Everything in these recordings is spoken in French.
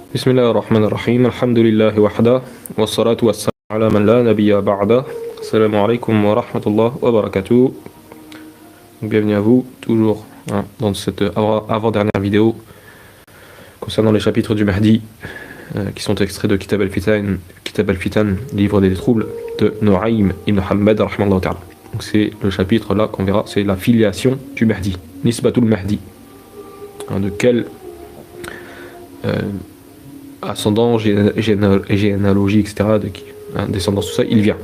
بسم الله الرحمن الرحيم الحمد لله وحده والصلاة والسلام على من لا نبي بعده السلام عليكم ورحمة الله وبركاته. Bienvenue à vous, toujours dans cette avant-dernière vidéo concernant les chapitres du Mahdi qui sont extraits de Kitab al-Fitan, livre des troubles de Nu'aym ibn Muhammad rahimahullah ta'ala. Donc c'est le chapitre là qu'on verra, c'est la filiation du Mahdi, Nisbatul Mahdi, de quel ascendant, généalogie, etc., descendance, tout ça, il vient.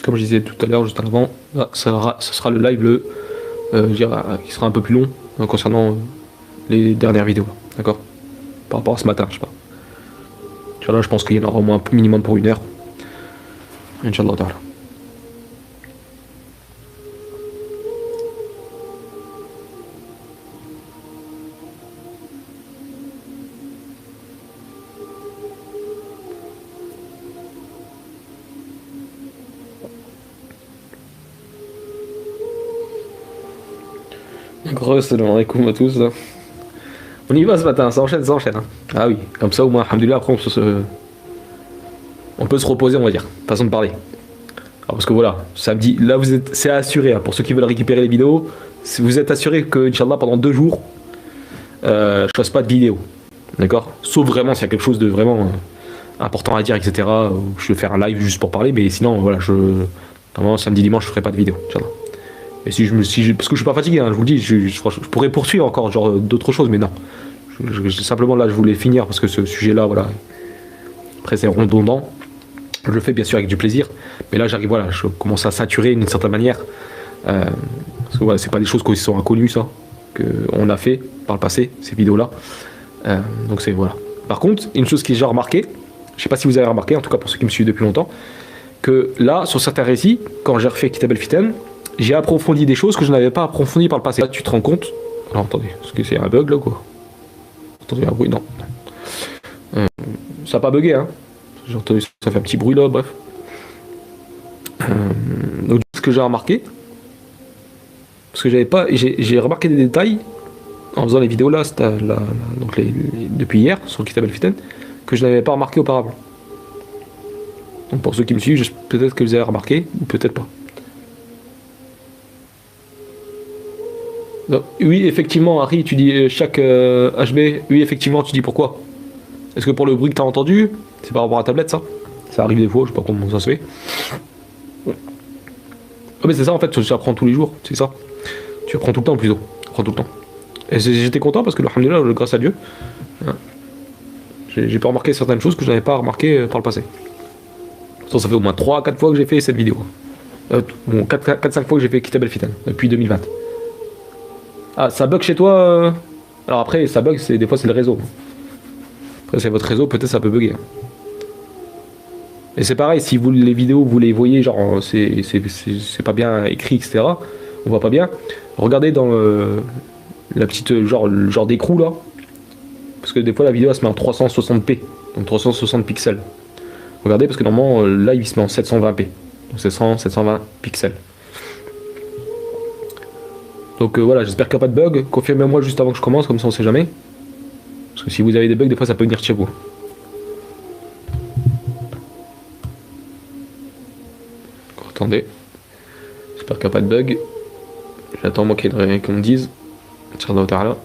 Comme je disais tout à l'heure, juste avant, ça sera le live qui sera un peu plus long concernant les dernières vidéos, d'accord? Par rapport à ce matin, je sais pas. Inch'Allah, je pense qu'il y en aura au moins un minimum pour 1 heure. Inch'Allah ta'ala. Salam alaikum à tous. On y va ce matin, ça enchaîne. Hein. Ah oui, comme ça au moins, alhamdoulilah, après on peut se reposer, on va dire, façon de parler. Alors parce que voilà, samedi, là c'est assuré, hein, pour ceux qui veulent récupérer les vidéos, vous êtes assuré que, Inch'Allah, pendant 2 jours, je fasse pas de vidéo. D'accord? Sauf vraiment s'il y a quelque chose de vraiment important à dire, etc. Je vais faire un live juste pour parler, mais sinon, voilà, normalement, samedi, dimanche, je ferai pas de vidéo, Inch'Allah. Et parce que je suis pas fatigué, hein, je vous le dis, je pourrais poursuivre encore genre d'autres choses, mais non. Simplement là, je voulais finir parce que ce sujet-là, voilà, après c'est redondant. Je le fais bien sûr avec du plaisir, mais là j'arrive, voilà, je commence à saturer d'une certaine manière. Parce que voilà, c'est pas des choses qui sont inconnues, ça, qu'on a fait par le passé, ces vidéos-là. Donc c'est voilà. Par contre, une chose que j'ai remarqué, je sais pas si vous avez remarqué, en tout cas pour ceux qui me suivent depuis longtemps, que là, sur certains récits, quand j'ai refait Kitab al-Fitan, j'ai approfondi des choses que je n'avais pas approfondies par le passé. Là, tu te rends compte. Alors, attendez, est-ce que c'est un bug là ou quoi? Attendez, un bruit, non. Ça n'a pas bugué, hein. J'ai entendu, ça fait un petit bruit là, bref. Donc, ce que j'ai remarqué, parce que j'ai remarqué des détails en faisant les vidéos là, donc depuis hier, sur le Kitab al-Fitan, que je n'avais pas remarqué auparavant. Donc, pour ceux qui me suivent, peut-être que vous avez remarqué, ou peut-être pas. Donc, oui, effectivement, Harry, tu dis chaque HB. Oui, effectivement, tu dis pourquoi? Est-ce que pour le bruit que tu as entendu, c'est par rapport à la tablette, ça? Ça arrive des fois, je sais pas comment ça se fait. Ah, mais c'est ça en fait, tu apprends tous les jours, c'est ça. Tu apprends tout le temps plutôt. Tu apprends tout le temps. Et j'étais content parce que, alhamdoulilah, grâce à Dieu, hein, j'ai pas remarqué certaines choses que je n'avais pas remarqué par le passé. Ça fait au moins 3-4 fois que j'ai fait cette vidéo. Bon, 4-5 fois que j'ai fait Kitab al-Fitan depuis 2020. Ah, ça bug chez toi Alors après, ça bug, des fois c'est le réseau. Après, c'est votre réseau, peut-être ça peut bugger. Et c'est pareil, si les vidéos, vous les voyez, genre, c'est pas bien écrit, etc. On voit pas bien. Regardez dans la petite, genre d'écrou là. Parce que des fois, la vidéo, elle se met en 360p. Donc 360 pixels. Regardez, parce que normalement, là, il se met en 720p. Donc c'est 720 pixels. Donc voilà, j'espère qu'il n'y a pas de bug. Confirmez-moi juste avant que je commence, comme ça on sait jamais. Parce que si vous avez des bugs, des fois ça peut venir de chez vous. Attendez. J'espère qu'il n'y a pas de bug. J'attends moi qu'on me dise. Inch'Allah ta'ala.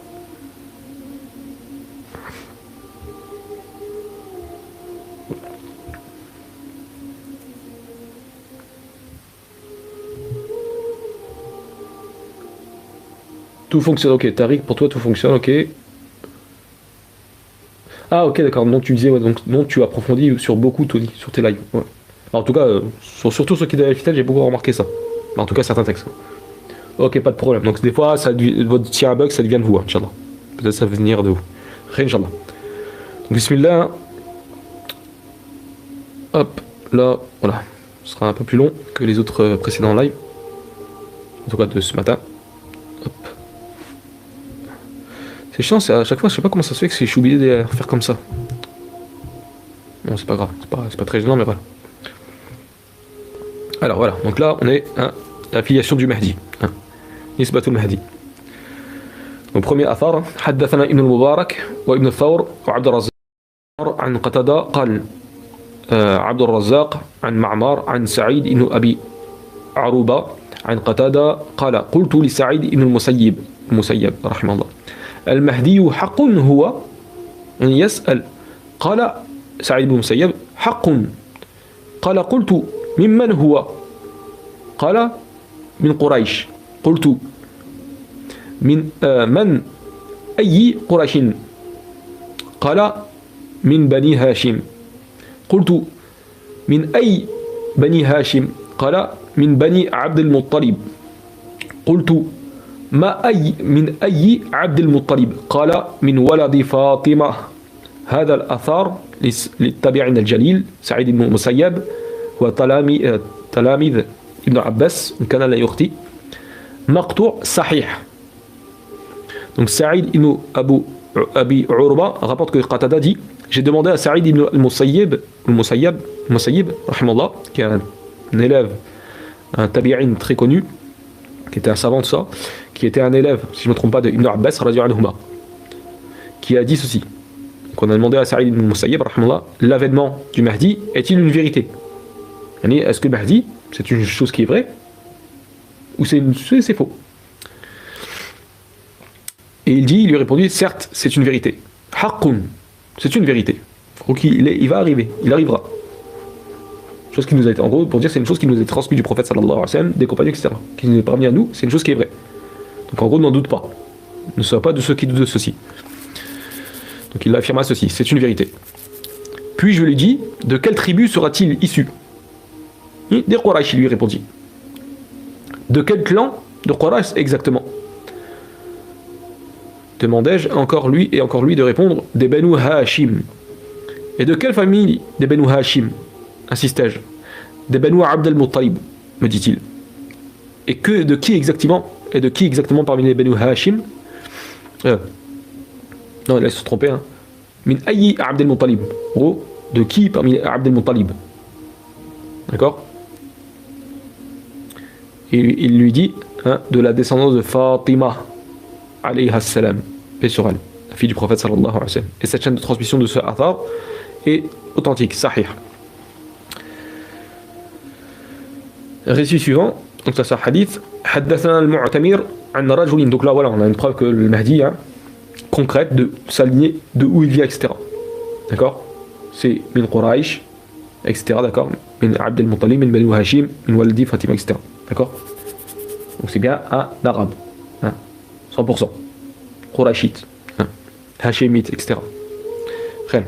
Tout fonctionne, ok. Tariq, pour toi tout fonctionne, ok. Ah ok, d'accord. Non, tu disais, ouais, donc non, tu approfondis sur beaucoup, Tony, sur tes lives. Ouais. En tout cas, surtout sur qui de Fitel, j'ai beaucoup remarqué ça. En tout cas, certains textes. Ok, pas de problème. Donc des fois, s'il y a un bug, ça devient de vous, hein, Inch'Allah. Peut-être ça va venir de vous. Inch'Allah. Donc bismillah. Hop, là, voilà. Ce sera un peu plus long que les autres précédents lives. En tout cas, de ce matin. Hop. C'est chiant, c'est à chaque fois, je sais pas comment ça se fait que je suis obligé de faire comme ça. Bon, c'est pas grave, c'est pas très gênant, mais voilà. Alors voilà, donc là on est à la filiation du Mahdi. Nisbatul Mahdi. Donc premier athar, حدثنا ابن المبارك وابن الثور وعبد الرزاق عن قتادة قال عبد الرزاق عن معمر عن سعيد بن أبي عروبة عن قتادة قال قلت لسعيد بن المسيب رحمه الله المهدي حق هو يعني يسأل قال سعيد بن المسيب حق قال قلت ممن هو قال من قريش قلت من أي قريش قال من بني هاشم قلت من أي بني هاشم قال من بني عبد المطلب قلت من أي عبد المطلب قال من ولد فاطمة. هذا الأثار للتابعين الجليل سعيد بن المسيب وتلاميذ ابن عباس إن كان لا يخطئ مقطوع صحيح. Donc Saïd ibn Abi Urba rapporte que Qatada dit j'ai demandé à Saïd ibn al-Musayyib rahimallah, qui est un élève, un tabi'in très connu, qui était un savant de ça, qui était un élève, si je ne me trompe pas, de Ibn Abbas radhiyallahu anhuma, qui a dit ceci. Donc on a demandé à Saïd ibn al-Musayyib rahimallah, l'avènement du Mahdi est-il une vérité? Est-ce que le Mahdi c'est une chose qui est vraie ou c'est faux? Et il lui répondit, certes, c'est une vérité. Haqqun, c'est une vérité. Donc il va arriver, il arrivera. Chose qui nous a été, en gros, pour dire, c'est une chose qui nous est transmise du prophète sallallahu alayhi wa sallam, des compagnons, etc. Qui nous est parvenue à nous, c'est une chose qui est vraie. Donc en gros, n'en doute pas. Ne sois pas de ceux qui doutent de ceci. Donc il affirma ceci, c'est une vérité. Puis je lui dis, de quelle tribu sera-t-il issu? Des Quraysh, il lui répondit. De quel clan de Quraysh exactement? Demandai-je encore lui de répondre, des Banu Hashim. Et de quelle famille des Banu Hashim? Insistai-je. Des Banu Abd al-Muttalib, me dit-il. Et de qui exactement parmi les Banu Hashim? Non, là il se trompait. Min Ayyi Abd al-Muttalib. En gros, de qui parmi les Abd al-Muttalib? D'accord? Et il lui dit, de la descendance de Fatima alayha salam, paix sur elle, la fille du prophète sallallahu alayhi wa sallam. Et cette chaîne de transmission de ce athar est authentique, sahih. Récit suivant, donc ça c'est un hadith. Haddathana al-Mu'tamir an rajulin. Donc là voilà, on a une preuve que le Mahdi, concrète, de s'aligner de où il vient, etc. D'accord? C'est min Quraysh, etc. D'accord? Min Abd al-Muttalib, min Banu Hashim, min Walidi Fatima, etc. D'accord? Donc c'est bien un arabe. 100%. Qurayshite, Hashemite, etc. خير.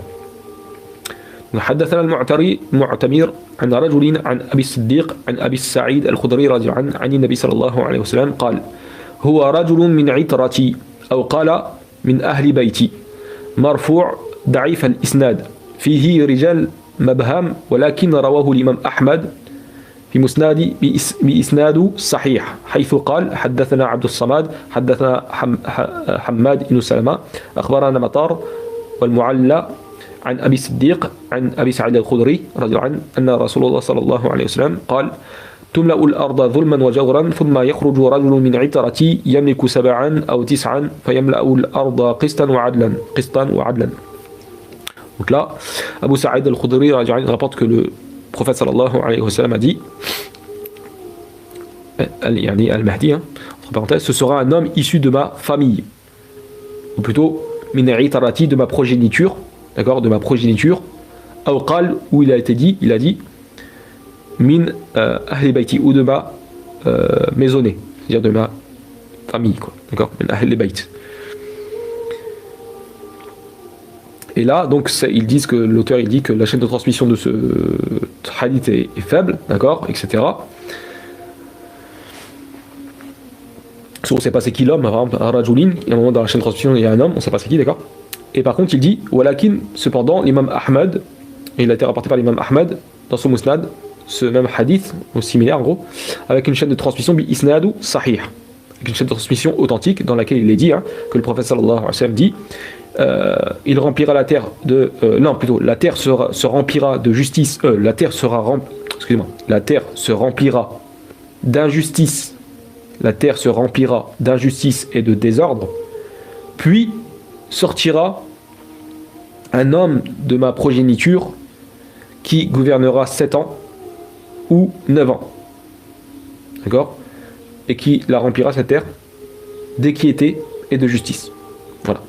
حدثنا المعتمر عن رجل عن أبي الصديق عن أبي السعيد الخدري رضي الله عنه عن النبي صلى الله عليه وسلم قال هو رجل من عترتي أو قال من أهل بيتي مرفوع ضعيف الإسناد فيه رجال مبهم ولكن رواه الإمام أحمد في مسناد بإسناد صحيح حيث قال حدثنا عبد الصمد حدثنا حماد بن سلمة أخبرنا مطار والمعلى عن أبي الصديق عن أبي سعيد الخدري رضي الله عنه أن رسول الله صلى الله عليه وسلم قال تملأ الأرض ظلما وجورا ثم يخرج رجل من عترتي يملك 7 أو 9 فيملأ الأرض قسطا وعدلا. Donc là, Abu Sa'id al-Khudri rapporte que le prophète sallallahu alayhi wa sallam a dit, al-Mahdi, entre parenthèses, ce sera un homme issu de ma famille, ou plutôt min itarati, de ma progéniture, d'accord, de ma progéniture, awqal, où il a dit min ahli bayti, ou de ma maisonnée, c'est-à-dire de ma famille, quoi, d'accord, min ahli bayt. Et là, donc, l'auteur dit que la chaîne de transmission de ce hadith est faible, d'accord, etc. On ne sait pas c'est qui l'homme, par exemple, un rajulin, il y a un moment dans la chaîne de transmission, il y a un homme, on ne sait pas c'est qui, d'accord. Et par contre, il dit, walakin, cependant, l'imam Ahmad, et il a été rapporté par l'imam Ahmad dans son musnad, ce même hadith, ou similaire en gros, avec une chaîne de transmission bi isnadu sahih, avec une chaîne de transmission authentique dans laquelle il est dit que le prophète sallallahu alayhi wa sallam dit il remplira la terre de la terre se remplira de justice, la terre sera excusez-moi, la terre se remplira d'injustice, la terre se remplira d'injustice et de désordre, puis sortira un homme de ma progéniture qui gouvernera 7 ans ou 9 ans. D'accord? Et qui la remplira, cette terre, d'équité et de justice. Voilà.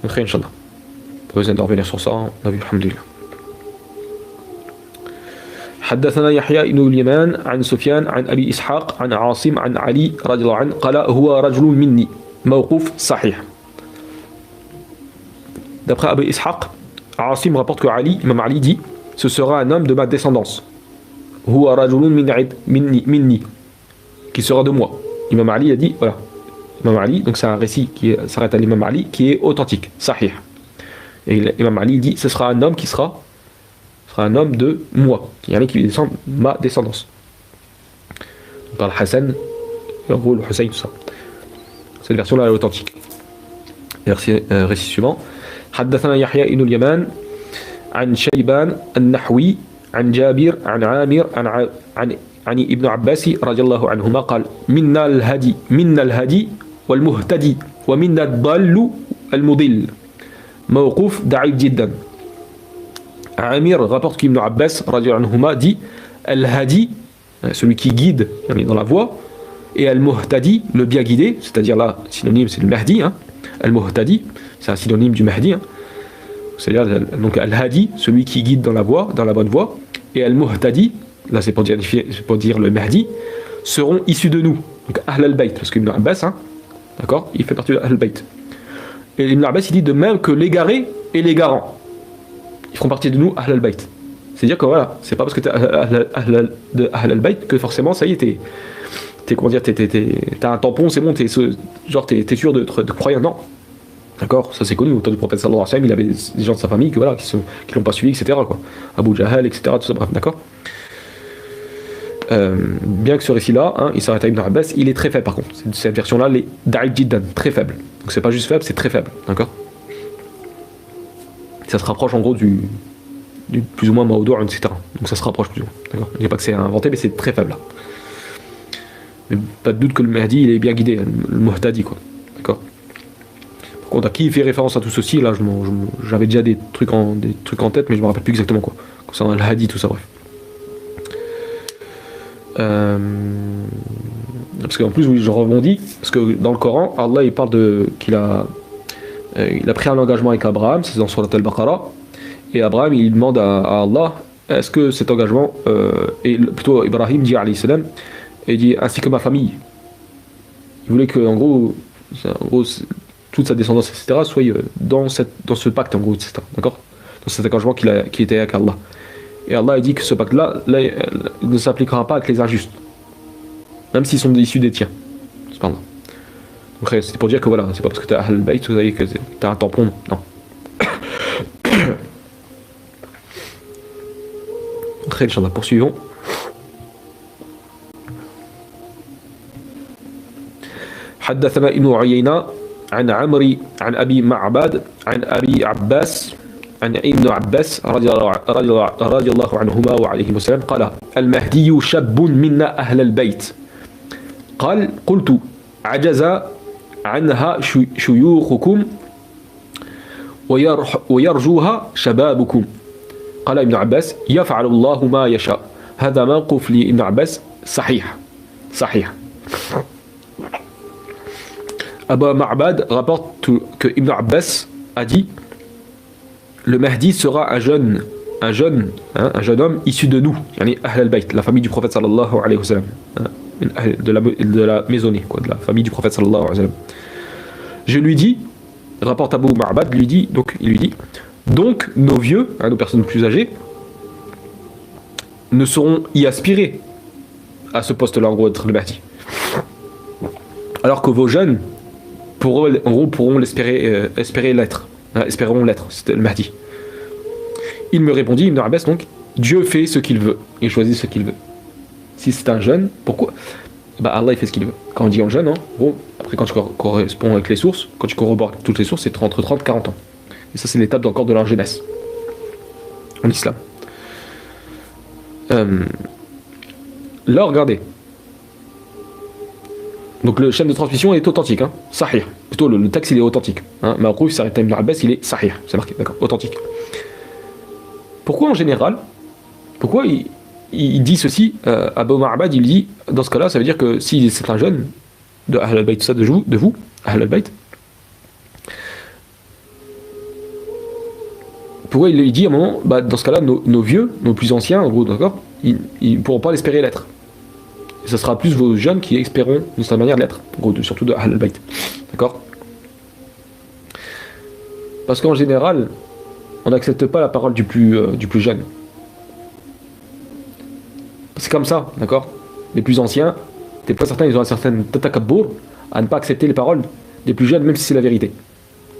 Donc, Inch'Allah. Pas besoin de revenir sur ça, on a vu, alhamdulillah. حدثنا يحيى بن اليمان عن سفيان عن أبي إسحاق عن عاصم عن علي رضي الله عنه قال هو رجل مني موقوف صحيح. D'après Abu Ishaq, Asim rapporte que Ali, Imam Ali dit, ce sera un homme de ma descendance. Huwa rajulun minni, qui sera de moi. Imam Ali a dit, voilà. Imam Ali, donc c'est un récit qui s'arrête à l'Imam Ali, qui est authentique, sahih. Et Imam Ali dit, ce sera un homme qui sera un homme de moi, qui descend ma descendance. On parle Hassan, en gros le Hussein, tout ça. Cette version-là est authentique. Récit suivant. حدثنا يحيى بن اليمان عن شيبان النحوي عن جابر عن عامر عن ابن عباس رضي الله عنهما قال منا الهدي والمهتدي ومنا الضال المضل موقوف ضعيف جدا. Amir rapporte qu'Ibn Abbas رضي الله عنهما dit al-hadi, celui qui guide dans la voie, et al-muhtadi, le bien guidé, c'est-à-dire là synonyme c'est le mahdi, hein. Al-muhtadi c'est un synonyme du mahdi, hein. C'est-à-dire donc al-hadi, celui qui guide dans la voie, dans la bonne voie, et al-muhtadi, là c'est pour dire le mahdi, seront issus de nous, donc Ahl al-Bayt, parce qu'Ibn Abbas, hein, d'accord, il fait partie de Ahl al-Bayt. Et Ibn Abbas il dit de même que l'égaré et l'égarant, ils feront partie de nous Ahl al-Bayt. C'est-à-dire que voilà, c'est pas parce que tu es de Ahl al-Bayt que forcément ça y est, t'as un tampon, c'est bon, t'es sûr de croyant, non. D'accord, ça c'est connu, au temps du prophète sallallahu alayhi wa sallam, il avait des gens de sa famille qui l'ont pas suivi, etc. quoi. Abu Jahal, etc. Tout ça, bref, d'accord. Bien que ce récit-là, hein, il s'arrête à Ibn Abbas, il est très faible par contre. Cette version-là, elle est da'if jiddan, très faible. Donc c'est pas juste faible, c'est très faible, d'accord. Ça se rapproche en gros du plus ou moins Maoudour, etc. Donc ça se rapproche plus ou moins, d'accord. Je dis pas que c'est inventé, mais c'est très faible là. Mais pas de doute que le Mahdi, il est bien guidé, le Muhtadi, quoi, d'accord. Par contre, à qui il fait référence à tout ceci, là, j'avais déjà des trucs en tête, mais je me rappelle plus exactement quoi. Concernant le Hadi, tout ça, bref. Parce qu'en plus, oui, je rebondis, parce que dans le Coran, Allah il parle qu'il a pris un engagement avec Abraham, c'est dans Surat al-Baqarah, et Abraham il demande à Allah, est-ce que cet engagement, et plutôt Ibrahim dit alayhi salam, et dit ainsi que ma famille. Il voulait que, en gros toute sa descendance, etc., soit dans ce pacte, en gros, etc., d'accord, dans cet engagement qui était avec Allah. Et Allah a dit que ce pacte-là, ne s'appliquera pas avec les injustes, même s'ils sont issus des tiens. Cependant. Donc c'est pour dire que voilà, c'est pas parce que tu as Ahl al-Bayt que tu as un tampon, non. Très Inch'Allah, poursuivons. حدثنا ابن عيينة عن عمري عن أبي معبد عن أبي عباس عن ابن عباس رضي الله عنهما وعليهم السلام قال المهدي شاب منا أهل البيت قال قلت عجز عنها شيوخكم ويرجوها شبابكم قال ابن عباس يفعل الله ما يشاء هذا موقف لابن عباس صحيح. Abu Ma'bad rapporte que Ibn Abbas a dit le Mahdi sera un jeune homme issu de nous, yani Ahl al-Bayt, la famille du prophète sallallahu alayhi wa sallam, de la maisonnée, quoi, de la famille du prophète sallallahu alayhi wa sallam. Je lui dis, rapporte Abu Ma'bad, il lui dit, donc nos vieux, nos personnes plus âgées, ne sauront y aspirer à ce poste-là, en gros, d'être le Mahdi. Alors que vos jeunes, pourront espéreront l'être, c'était le Mahdi. Il me répondit, Ibn Abbas, donc, Dieu fait ce qu'il veut, il choisit ce qu'il veut. Si c'est un jeune, pourquoi? Allah il fait ce qu'il veut. Quand on dit en jeune, hein, bon, après quand tu corresponds avec les sources, quand tu corrobores avec toutes les sources, c'est entre 30 et 40 ans. Et ça c'est l'étape encore de leur jeunesse en islam. Euh, Là, regardez. Donc le chaîne de transmission est authentique, hein, sahih. Plutôt le texte il est authentique. Hein. Ma'rouf, ça Ibn Abbas, il est sahih, c'est marqué, d'accord, authentique. Pourquoi en général, pourquoi il dit ceci, Abu Ma'bad, il dit, dans ce cas-là, ça veut dire que si c'est un jeune de Ahl al-Bayt, tout ça, de vous, Ahl al-Bayt, pourquoi il dit à un moment, bah, dans ce cas-là, nos vieux, nos plus anciens, en gros, d'accord, ils ne pourront pas l'espérer l'être. Et ce sera plus vos jeunes qui espéreront de cette manière de l'être, en gros, surtout de Ahl al-Bayt. D'accord? Parce qu'en général, on n'accepte pas la parole du plus jeune. C'est comme ça, d'accord? Les plus anciens, des fois certains, ils ont un certain tatakabbour à ne pas accepter les paroles des plus jeunes, même si c'est la vérité.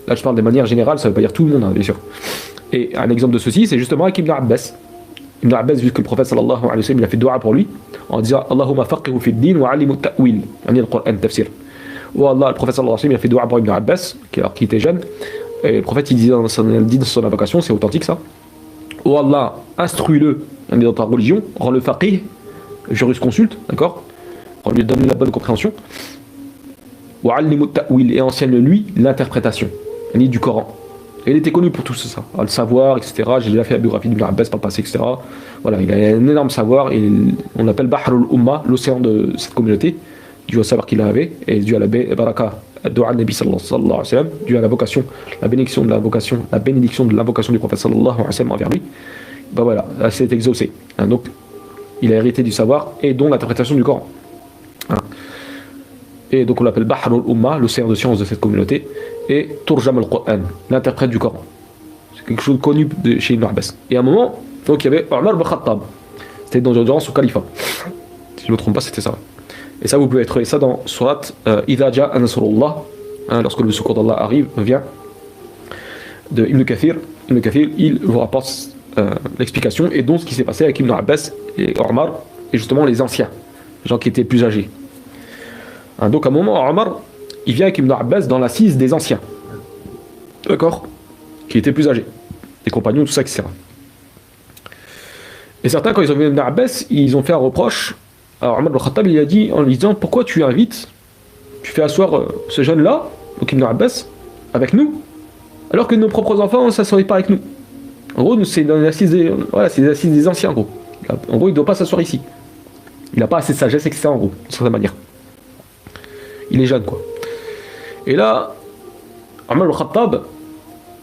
Là, je parle de manière générale, ça ne veut pas dire tout le monde, hein, bien sûr. Et un exemple de ceci, c'est justement avec Ibn Abbas. Ibn Abbas, vu que le prophète sallallahu alayhi wa sallam, il a fait dua pour lui, en disant Allahumma faqihu fi din wa alimu ta'wil, yani le Coran, tafsir. Ou Allah, le prophète sallallahu alayhi wa sallam, il a fait dua pour Ibn Abbas, qui était jeune, et le prophète, il dit dans son invocation, c'est authentique ça. Ou Allah, instruis-le dans ta religion, rends-le faqih, jurisconsulte, d'accord? Donne-lui la bonne compréhension. Wa alimu ta'wil, et enseigne-lui l'interprétation, yani du Coran. Et il était connu pour tout ça, le savoir, etc. J'ai déjà fait la biographie d'Ibn Abbas par le passé, etc. Voilà, il a un énorme savoir, et on l'appelle Bahrul Umma, l'océan de cette communauté, dû au savoir qu'il avait, et dû à la baraka, Dua Nabi sallallahu alayhi wa sallam, dû à l'invocation, la bénédiction de l'invocation du prophète sallallahu alayhi wa sallam envers lui. Ben voilà, c'est exaucé. Hein, donc, il a hérité du savoir et dont l'interprétation du Coran. Hein. Et donc on l'appelle Bahrul Umma, l'océan de science de cette communauté, et Turjam al-Qur'an, l'interprète du Coran. C'est quelque chose de connu chez Ibn Abbas. Et à un moment, donc il y avait Omar ibn Khattab. C'était durant son califat. Si je ne me trompe pas, c'était ça. Et ça, vous pouvez trouver ça dans Surat Idha Ja'a Nasrullah, lorsque le secours d'Allah arrive, vient, de Ibn Kathir. Ibn Kathir, il vous rapporte l'explication, et donc ce qui s'est passé avec Ibn Abbas et Omar, et justement les anciens, les gens qui étaient plus âgés. Donc à un moment, Omar, il vient avec Ibn Abbas dans l'assise des anciens. D'accord? Qui étaient plus âgés. Des compagnons, tout ça, etc. Et certains, quand ils ont vu Ibn Abbas, ils ont fait un reproche. Alors Omar al-Khattab, il a dit en lui disant, pourquoi tu invites, tu fais asseoir ce jeune-là, donc Ibn Abbas, avec nous, alors que nos propres enfants ne s'assoient pas avec nous. En gros, c'est dans l'assise des anciens, en gros. En gros, il ne doit pas s'asseoir ici. Il n'a pas assez de sagesse, etc. En gros, de certaine manière. Il est jeune, quoi. Et là, Omar al-Khattab,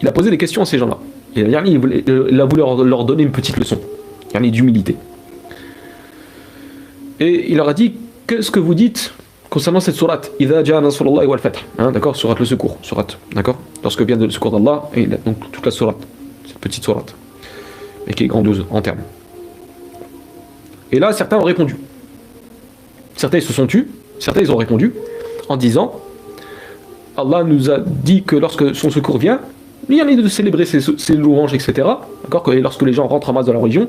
il a posé des questions à ces gens-là. Et il a voulu leur donner une petite leçon, d'humilité. Et il leur a dit, qu'est-ce que vous dites concernant cette sourate Idha Ja'a Nasrullahi wal Fath, d'accord, sourate le secours, sourate, d'accord, lorsque vient le secours d'Allah, et donc toute la sourate, cette petite sourate, mais qui est grandiose en termes. Et là, certains ont répondu. Certains ils se sont tus, certains ils ont répondu en disant Allah nous a dit que lorsque son secours vient, il y en a de célébrer ses louanges, etc. D'accord, que lorsque les gens rentrent en masse dans la religion,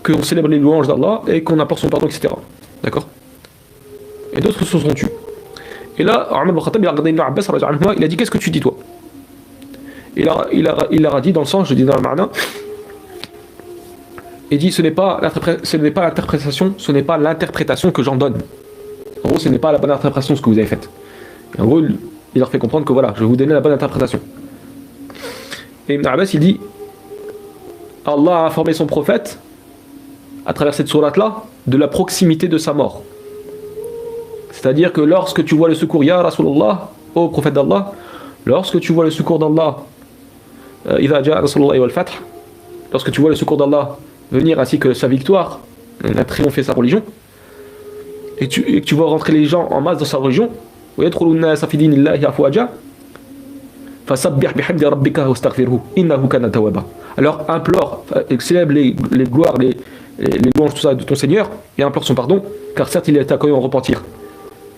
qu'on célèbre les louanges d'Allah et qu'on apporte son pardon, etc. D'accord. Et d'autres se sont tus. Et là, Omar ibn Khattab, il a regardé Ibn Abbas, il a dit, qu'est-ce que tu dis toi? Il leur a dit dans le sens, je dis dans le ma'na, il dit, ce n'est pas l'interprétation, ce n'est pas l'interprétation que j'en donne. En gros, ce n'est pas la bonne interprétation ce que vous avez fait. Et en gros, il leur fait comprendre que voilà, je vais vous donner la bonne interprétation. Et Ibn Abbas, il dit, Allah a informé son prophète, à travers cette sourate-là, de la proximité de sa mort. C'est-à-dire que lorsque tu vois le secours, Ya Rasulullah, ô prophète d'Allah, lorsque tu vois le secours d'Allah, Idha Ja'a Nasrullahi wal Fath, lorsque tu vois le secours d'Allah venir ainsi que sa victoire, il a triomphé sa religion, et que tu vois rentrer les gens en masse dans sa religion, alors implore, célèbre les gloires, les louanges, tout ça de ton Seigneur, et implore son pardon, car certes il est accueilli en repentir.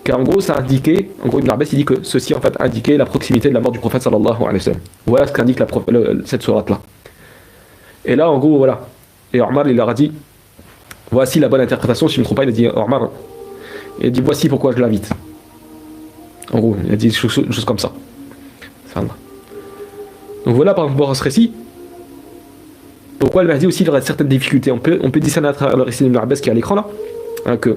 Car en gros ça indiquait, en gros Ibn Abbas il dit que ceci en fait indiquait la proximité de la mort du prophète sallallahu alayhi wa sallam. Voilà ce qu'indique cette sourate là. Et là en gros voilà, et Omar il leur a dit, voici la bonne interprétation, si je ne me trompe pas, il a dit Omar, il a dit voici pourquoi je l'invite. En gros, il a dit des choses comme ça. Donc voilà par rapport à ce récit, Pourquoi le Mahdi aussi il aura certaines difficultés. On peut discerner à travers le récit d'Ibn Abbas qui est à l'écran là, hein, que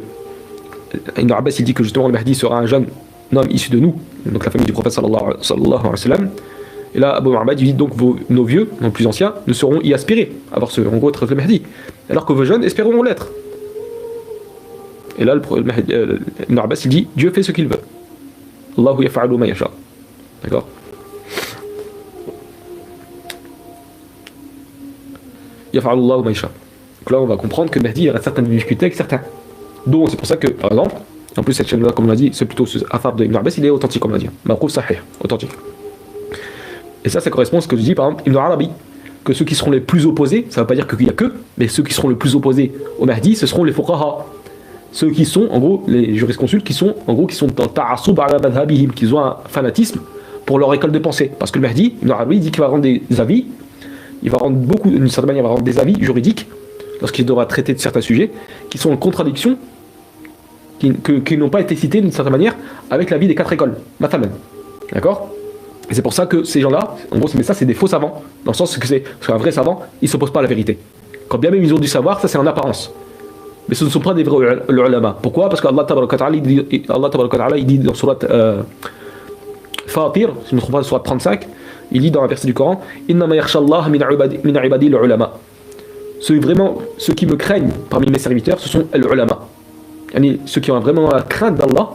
Ibn Abbas il dit que justement le Mahdi sera un jeune homme issu de nous, donc la famille du prophète sallallahu alayhi wa sallam. Et là, Abu Muhammad il dit donc nos vieux, nos plus anciens, ne seront y aspirer, à avoir en gros être le Mahdi, alors que vos jeunes espéreront l'être. Et là, Ibn Abbas il dit Dieu fait ce qu'il veut. Allahu yaf'alu ma yasha. D'accord. Yaf'alu Allahu ma yasha. Donc là, on va comprendre que le Mahdi il aura certaines difficultés avec certains. Donc c'est pour ça que, par exemple, en plus cette chaîne-là, comme on l'a dit, c'est plutôt ce affaire de Ibn Abbas, il est authentique, comme on l'a dit. Ma'ruf sahih, authentique. Et ça correspond à ce que je dis, par exemple, Ibn Arabi, que ceux qui seront les plus opposés, ça ne veut pas dire qu'il n'y a que, mais ceux qui seront les plus opposés au Mahdi, ce seront les fuqaha. Ceux qui sont, en gros, les jurisconsultes qui sont, en gros, qui sont dans ta'assub ala madhabihim, qui ont un fanatisme pour leur école de pensée. Parce que le Mahdi, Ibn Arabi, dit qu'il va rendre des avis, il va rendre beaucoup, d'une certaine manière, il va rendre des avis juridiques, lorsqu'il devra traiter de certains sujets, qui sont en contradiction, qui n'ont pas été cités d'une certaine manière, avec l'avis des 4 écoles, mathalan. D'accord? Et c'est pour ça que ces gens-là, en gros, mais ça c'est des faux savants, dans le sens que c'est un vrai savant, il ne s'oppose pas à la vérité. Quand bien même ils ont du savoir, ça c'est en apparence. Mais ce ne sont pas des vrais ulama. Pourquoi? Parce qu'Allah Tabaraka Ta'ala il dit dans surat Fatir, si je ne me trompe pas, surat 35, il dit dans un verset du Coran Innama yakhshallah min ibadi al-ulama. Ceux qui me craignent parmi mes serviteurs, ce sont les ulama. Ceux qui ont vraiment la crainte d'Allah,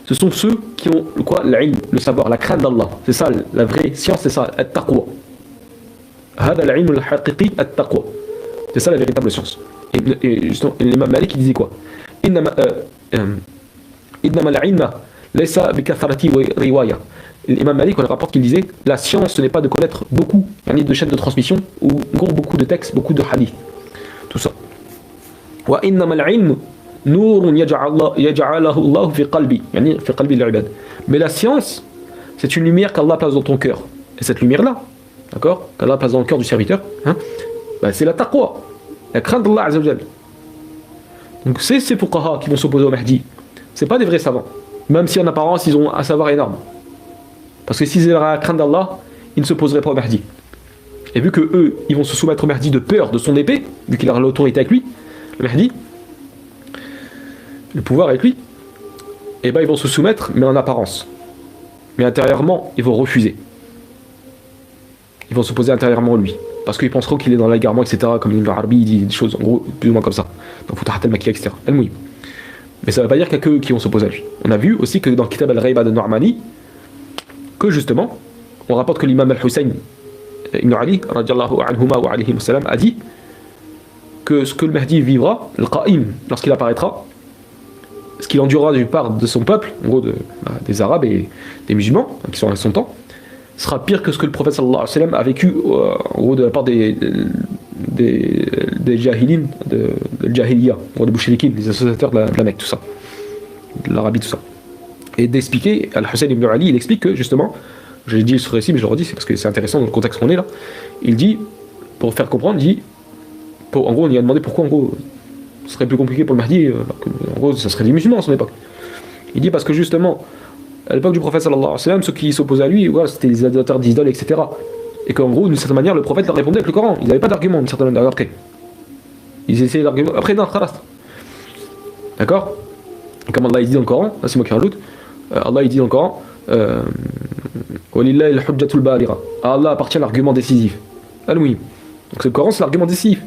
ce sont ceux qui ont l'ilm, le savoir, la crainte d'Allah. C'est ça, la vraie science, c'est ça, at-taqwa. Hada al-ilm al-haqiqi at-taqwa. C'est ça la véritable science. Et justement, l'imam Malik il disait quoi? Innama al-ilma laysa bi kathrati riwaya. L'imam Malik on rapporte qu'il disait la science ce n'est pas de connaître beaucoup de chaînes de transmission ou beaucoup de textes, beaucoup de hadiths. Tout ça. Wa innama al-ilm نور يجعله الله في قلبي يعني في قلب العباد. Mais la science c'est une lumière qu'Allah place dans ton cœur, et cette lumière là, d'accord, qu'Allah place dans le cœur du serviteur, hein, c'est la taqwa, la crainte d'Allah azza wa jal. Donc c'est ces fuqaha qui vont s'opposer au Mahdi, c'est pas des vrais savants, même si en apparence ils ont un savoir énorme, parce que s'ils avaient la crainte d'Allah ils ne s'opposeraient pas au Mahdi. Et vu que eux ils vont se soumettre au Mahdi de peur de son épée, vu qu'il aura l'autorité avec lui, le Mahdi, le pouvoir avec lui, et ils vont se soumettre, mais en apparence. Mais intérieurement, ils vont refuser. Ils vont s'opposer intérieurement à lui. Parce qu'ils penseront qu'il est dans l'égarement, etc. Comme Ibn Arabi, il dit des choses, en gros, plus ou moins comme ça. Dans Futuhat al-Makkiya, etc. Al-Mouy. Mais ça ne veut pas dire qu'il y a que qui vont s'opposer à lui. On a vu aussi que dans le Kitab al-Ghaiba de Nu'mani, que justement, on rapporte que l'imam al-Hussein Ibn Ali, radiallahu anhuma wa alayhi wa sallam, a dit que ce que le Mahdi vivra, le Qa'im, lorsqu'il apparaîtra, ce qu'il endurera du part de son peuple, en gros des Arabes et des musulmans, qui sont à son temps, sera pire que ce que le prophète sallallahu alayhi wa sallam a vécu en gros de la part des jahilin, de jahiliya, en gros des bouchérikin, des associateurs de la Mecque, tout ça, de l'Arabie, tout ça. Et d'expliquer, Al-Hussein ibn Ali, il explique que justement, j'ai dit ce récit, mais je le redis, c'est parce que c'est intéressant dans le contexte qu'on est là, il dit, pour faire comprendre, il dit, en gros on lui a demandé pourquoi en gros ce serait plus compliqué pour le Mahdi, en gros ça serait des musulmans à son époque. Il dit parce que justement, à l'époque du prophète sallallahu alayhi wa sallam, ceux qui s'opposaient à lui, voilà, c'était les adorateurs d'idoles, etc. Et qu'en gros, d'une certaine manière, le prophète leur répondait avec le Coran. Ils n'avaient pas d'argument, d'une certaine manière, après. Ils essayaient d'argument. Après, non, khalas. D'accord? Et comme Allah il dit dans le Coran, là c'est moi qui rajoute, Allah il dit dans le Coran, Walillahi al-hujjatul baligha. À Allah appartient l'argument décisif. Al-Muhim. Donc c'est le Coran, c'est l'argument décisif.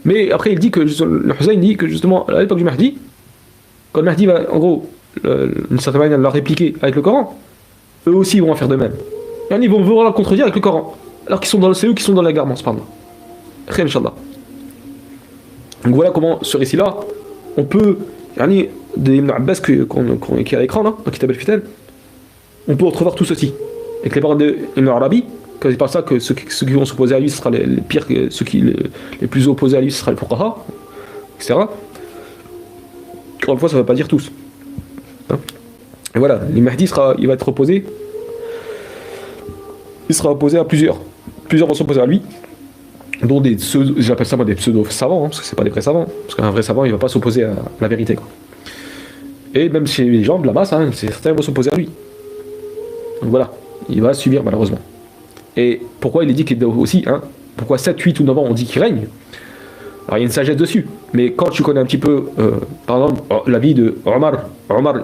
Mais après, il dit que le Hussein dit que justement, à l'époque du Mahdi, quand le Mahdi va, en gros, d'une certaine manière, leur répliquer avec le Coran, eux aussi vont en faire de même. Et ils vont vouloir la contredire avec le Coran, alors qu'ils sont dans c'est eux qui sont dans la garance, pardon. Khayr, Inch'Allah. Donc voilà comment, ce récit-là, on peut, des Ibn Abbas qui est à l'écran, là, dans Kitab al-Fitan, on peut retrouver tout ceci. Avec les paroles d'Ibn Arabi, quand il parle ça, que ceux qui vont s'opposer à lui, ce sera les pires, ceux qui les plus opposés à lui, ce sera les fuqaha, etc. Encore une fois, ça ne veut pas dire tous. Hein, et voilà, les Mahdi il va être opposé. Il sera opposé à plusieurs. Plusieurs vont s'opposer à lui, dont j'appelle ça moi des pseudo-savants, hein, parce que c'est pas des vrais savants. Parce qu'un vrai savant, il va pas s'opposer à la vérité, quoi. Et même chez les gens de la masse, hein, certains vont s'opposer à lui. Donc voilà, il va subir malheureusement. Et pourquoi il est dit qu'il doit aussi, hein, Pourquoi 7, 8 ou 9 ans on dit qu'il règne? Alors il y a une sagesse dessus. Mais quand tu connais un petit peu, par exemple, la vie de Omar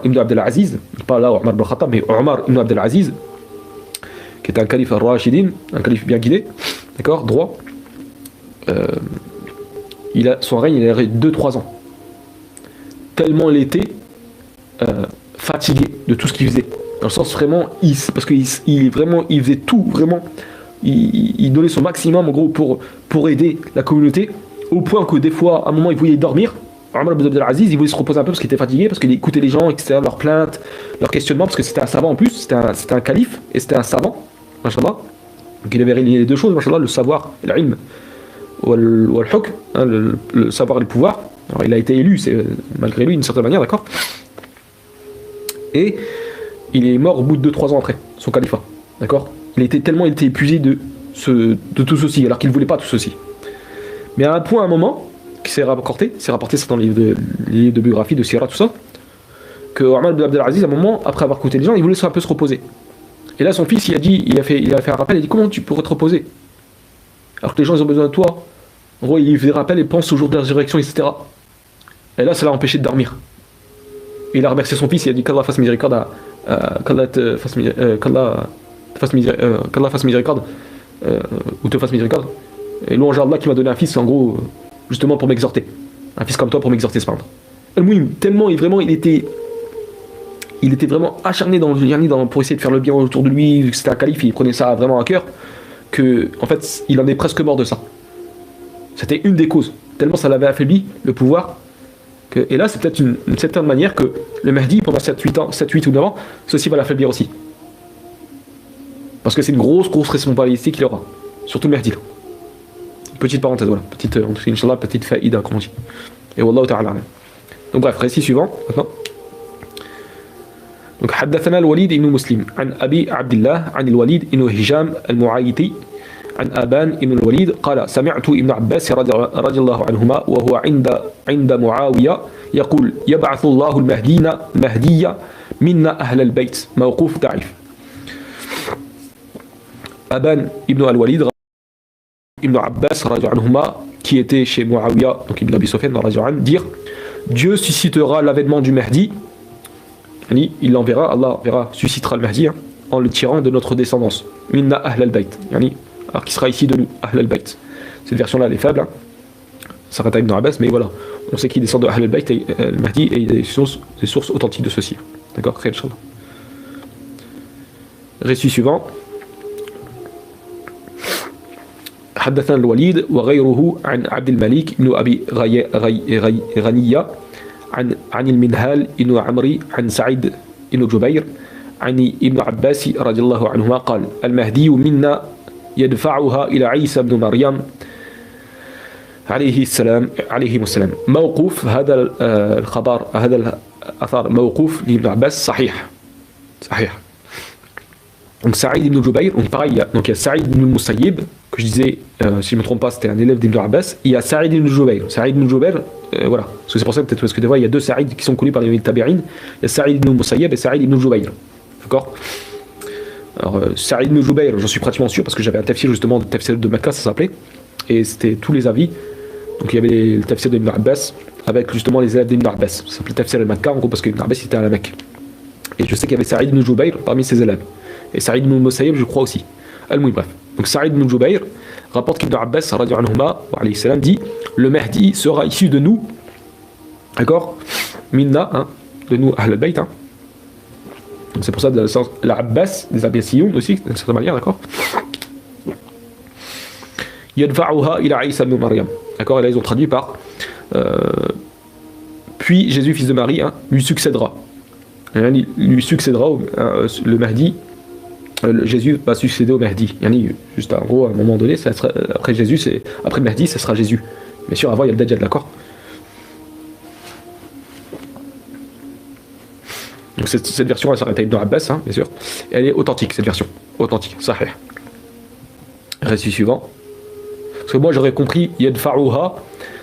ibn Abdel Aziz, pas là Omar ibn Khattab, mais Omar ibn Abdel Aziz, qui est un calife al-Rashidin, un calife bien guidé, d'accord, droit, son règne, il a duré 2-3 ans. Tellement il était fatigué de tout ce qu'il faisait. Dans le sens vraiment, parce qu'il il faisait tout, vraiment, il donnait son maximum en gros pour aider la communauté, au point que des fois, à un moment, il voulait dormir. Omar ibn Abdel Aziz, il voulait se reposer un peu parce qu'il était fatigué, parce qu'il écoutait les gens, etc., leurs plaintes, leurs questionnements, parce que c'était un savant en plus, c'était un calife et c'était un savant, machallah. Donc il avait réuni les deux choses, machallah, le savoir, l'ilm, ou le hukm, hein, le savoir et le pouvoir. Alors il a été élu, c'est malgré lui d'une certaine manière, d'accord. Et il est mort au bout de 2-3 ans après son califat, d'accord. Il était épuisé de tout ceci, alors qu'il ne voulait pas tout ceci. Mais à un point, à un moment, qui s'est rapporté c'est dans les livres de biographie, de Sira, tout ça, que Omar ibn Abdel Aziz, à un moment, après avoir écouté les gens, il voulait un peu se reposer. Et là, son fils, il a fait un rappel, il a dit comment tu pourrais te reposer alors que les gens ils ont besoin de toi. En gros, il fait des rappels et pense au jour de la résurrection, etc. Et là, ça l'a empêché de dormir. Et il a remercié son fils, il a dit qu'Allah fasse miséricorde qu'Allah fasse miséricorde ou te fasse miséricorde. Et louange à Allah qui m'a donné un fils, en gros, justement pour m'exhorter. Un fils comme toi pour m'exhorter, cependant. Tellement il était vraiment acharné pour essayer de faire le bien autour de lui, vu que c'était un calife, il prenait ça vraiment à cœur, que en fait il en est presque mort de ça. C'était une des causes, tellement ça l'avait affaibli, le pouvoir. Et là c'est peut-être une certaine manière que le Mahdi, pendant 7, 8 ou 9 ans, ceci va l'affaiblir aussi. Parce que c'est une grosse responsabilité qu'il aura. Surtout le Mahdi. Petite parenthèse, voilà. Petite faïda, comme on dit. Et Wallahu ta'ala. Donc bref, récit suivant, maintenant. Donc حدثنا الوليد بن مسلم عن أبي عبد الله عن الوليد بن هشام المعايتي عن أبان بن الوليد قال سمعت ابن عباس رضي الله عنهما وهو عند معاوية يقول يبعث الله المهدي منا أهل البيت موقوف ضعيف. Aban ibn al-Walid ibn Abbas anhuma, qui était chez Muawiyah, donc ibn Abi Sufyan, dire Dieu suscitera l'avènement du Mahdi, il l'enverra, Allah suscitera le Mahdi, en le tirant de notre descendance. Minna ahl al-bayt, alors qui sera ici de nous, ahl al-bayt. Cette version-là, elle est faible, ça reste ibn Abbas, mais voilà, on sait qu'il descend de ahl al-bayt et le Mahdi, et il y a des sources authentiques de ceci. D'accord, très Inch'Allah. Récit suivant. حدثنا الوليد وغيره عن عبد الملك بن أبي غنية عن المنهال بن عمري عن سعيد بن جبير عن ابن عباس رضي الله عنهما قال المهدي منا يدفعها إلى عيسى بن مريم عليه السلام موقوف. هذا الخبر هذا الأثر موقوف لابن عباس صحيح. Donc Saïd ibn Jubayr, donc pareil, il y a Saïd ibn Musayyib, que je disais, si je ne me trompe pas, c'était un élève d'Ibn Abbas, il y a Saïd ibn Jubayr. Saïd ibn Jubayr, voilà, parce que c'est pour ça peut-être parce que des fois il y a deux Saïd qui sont connus par les Tabi'in, il y a Saïd ibn Musayyib et Saïd ibn Jubayr. D'accord. Alors Saïd ibn Jubayr, j'en suis pratiquement sûr, parce que j'avais un tafsir justement, le tafsir de Mecca, ça s'appelait, et c'était tous les avis. Donc il y avait le tafsir d'Ibn Abbas, avec justement les élèves d'Ibn Abbas. Ça s'appelait tafsir al-Mecca, en gros, parce qu'Ibn Abbas était à la Mecque. Et je sais qu'il y avait Saïd ibn Jubayr parmi ses élèves. Et Saïd ibn Musayyib, je crois aussi. Bref. Donc Saïd ibn Jubayr rapporte qu'Ibn Abbas dit le Mahdi sera issu de nous, d'accord, minna, de nous Ahl al-Bayt. Donc c'est pour ça, dans le sens, l'Abbas, des Abbasiyoun aussi, d'une certaine manière, d'accord. Yadfa'uha ila Isa ibn Maryam. D'accord, et là ils ont traduit par puis Jésus, fils de Marie, lui succédera. Le Mahdi. Jésus va succéder au Mahdi. Juste en gros, à un moment donné, ça sera, après le Mahdi, ça sera Jésus. Bien sûr, avant, il y a le Dajjal, d'accord. Donc cette version, elle s'arrête à Ibn Abbas, bien sûr. Et elle est authentique, cette version. Authentique, sahih. Récit suivant. Parce que moi, j'aurais compris, Yadfa'uha,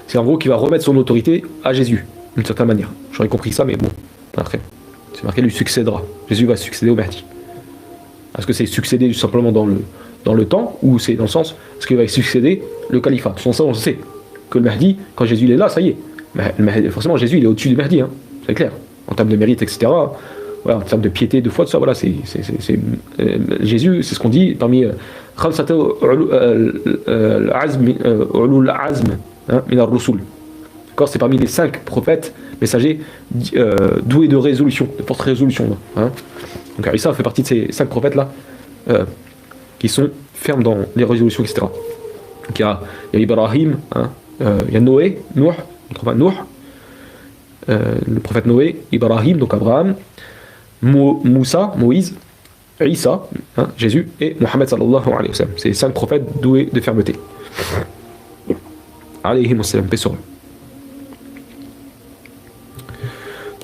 c'est en gros qui va remettre son autorité à Jésus, d'une certaine manière. J'aurais compris ça, mais bon, après. C'est marqué, lui succédera. Jésus va succéder au Mahdi. Est-ce que c'est succéder simplement dans le temps, ou c'est dans le sens Parce qu'il va succéder le califat. Sans ça, on sait que le Mahdi, quand Jésus il est là, ça y est. Forcément, Jésus il est au-dessus du Mahdi, hein, c'est clair. En termes de mérite, etc. Voilà, en termes de piété, de foi, tout ça, voilà, Jésus, c'est ce qu'on dit parmi Khamsata ulul azm min ar-rusul. D'accord, c'est parmi les 5 prophètes messagers doués de résolution, de forte résolution. Hein. Donc Isa fait partie de ces 5 prophètes-là qui sont fermes dans les résolutions, etc. Donc il y a Ibrahim, hein, il y a Noé, Nuh, le prophète Noé, Ibrahim, donc Abraham, Moussa, Moïse, Isa, hein, Jésus, et Mohammed sallallahu alayhi wa sallam. C'est 5 prophètes doués de fermeté. Alayhim wa sallam, paix sur eux.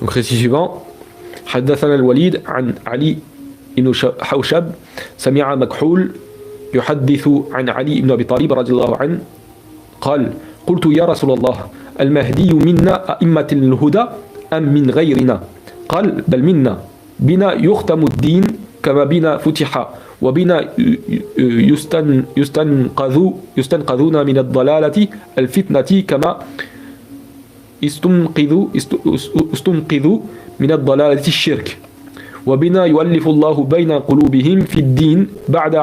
Donc récit suivant. حدثنا الوليد عن علي بن حوشب سمع مكحول يحدث عن علي بن أبي طالب رضي الله عنه قال قلت يا رسول الله المهدي منا أئمة الهدى أم من غيرنا قال بل منا بنا يختم الدين كما بنا فتح وبنا يستنقذون من الضلالة الفتنة كما استنقذوا من الضلالة الشرك وبنا يؤلف الله بين قلوبهم في الدين بعد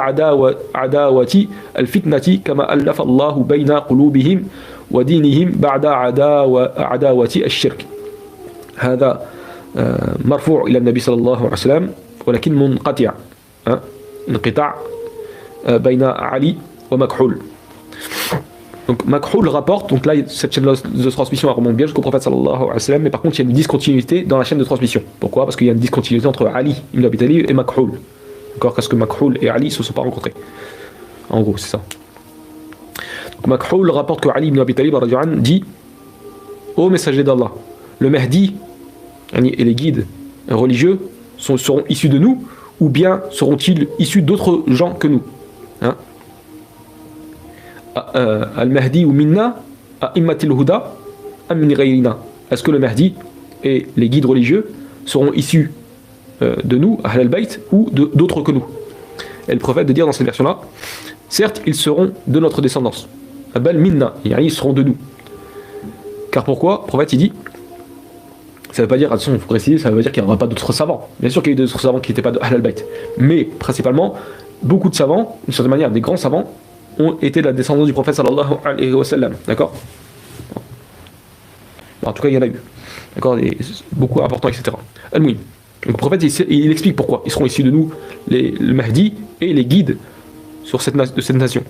عداوة الفتنة كما ألف الله بين قلوبهم ودينهم بعد عداوة الشرك. هذا مرفوع إلى النبي صلى الله عليه وسلم ولكن منقطع انقطاع بين علي ومكحول. Donc Makhoul rapporte, donc là cette chaîne de transmission remonte bien jusqu'au prophète sallallahu alayhi wa sallam, mais par contre il y a une discontinuité dans la chaîne de transmission. Pourquoi? Parce qu'il y a une discontinuité entre Ali ibn Abi Talib et Makhoul. D'accord? Parce que Makhoul et Ali ne se sont pas rencontrés. En gros, c'est ça. Donc Makhoul rapporte que Ali ibn Abi Talib dit: Ô messager d'Allah, le Mahdi et les guides religieux seront issus de nous, ou bien seront-ils issus d'autres gens que nous? Hein? Al-Mahdi ou Minna A'immatil Huda Am min ghayrina. Est-ce que le Mahdi et les guides religieux seront issus de nous, Ahl al-Bayt, ou d'autres que nous? Et le prophète de dire dans cette version-là, certes, ils seront de notre descendance. Abal Minna, ils seront de nous. Car pourquoi? Le prophète il dit, ça ne veut pas dire, attention, il faut préciser, ça veut dire qu'il n'y aura pas d'autres savants. Bien sûr qu'il y a eu d'autres savants qui n'étaient pas de Ahl al-Bayt. Mais principalement, beaucoup de savants, d'une certaine manière, des grands savants, ont été de la descendance du prophète sallallahu alayhi wa sallam. D'accord? En tout cas, il y en a eu. D'accord? Beaucoup importants, etc. Al-Mouim. Donc le prophète, il explique pourquoi. Ils seront issus de nous, le Mahdi et les guides sur cette nation.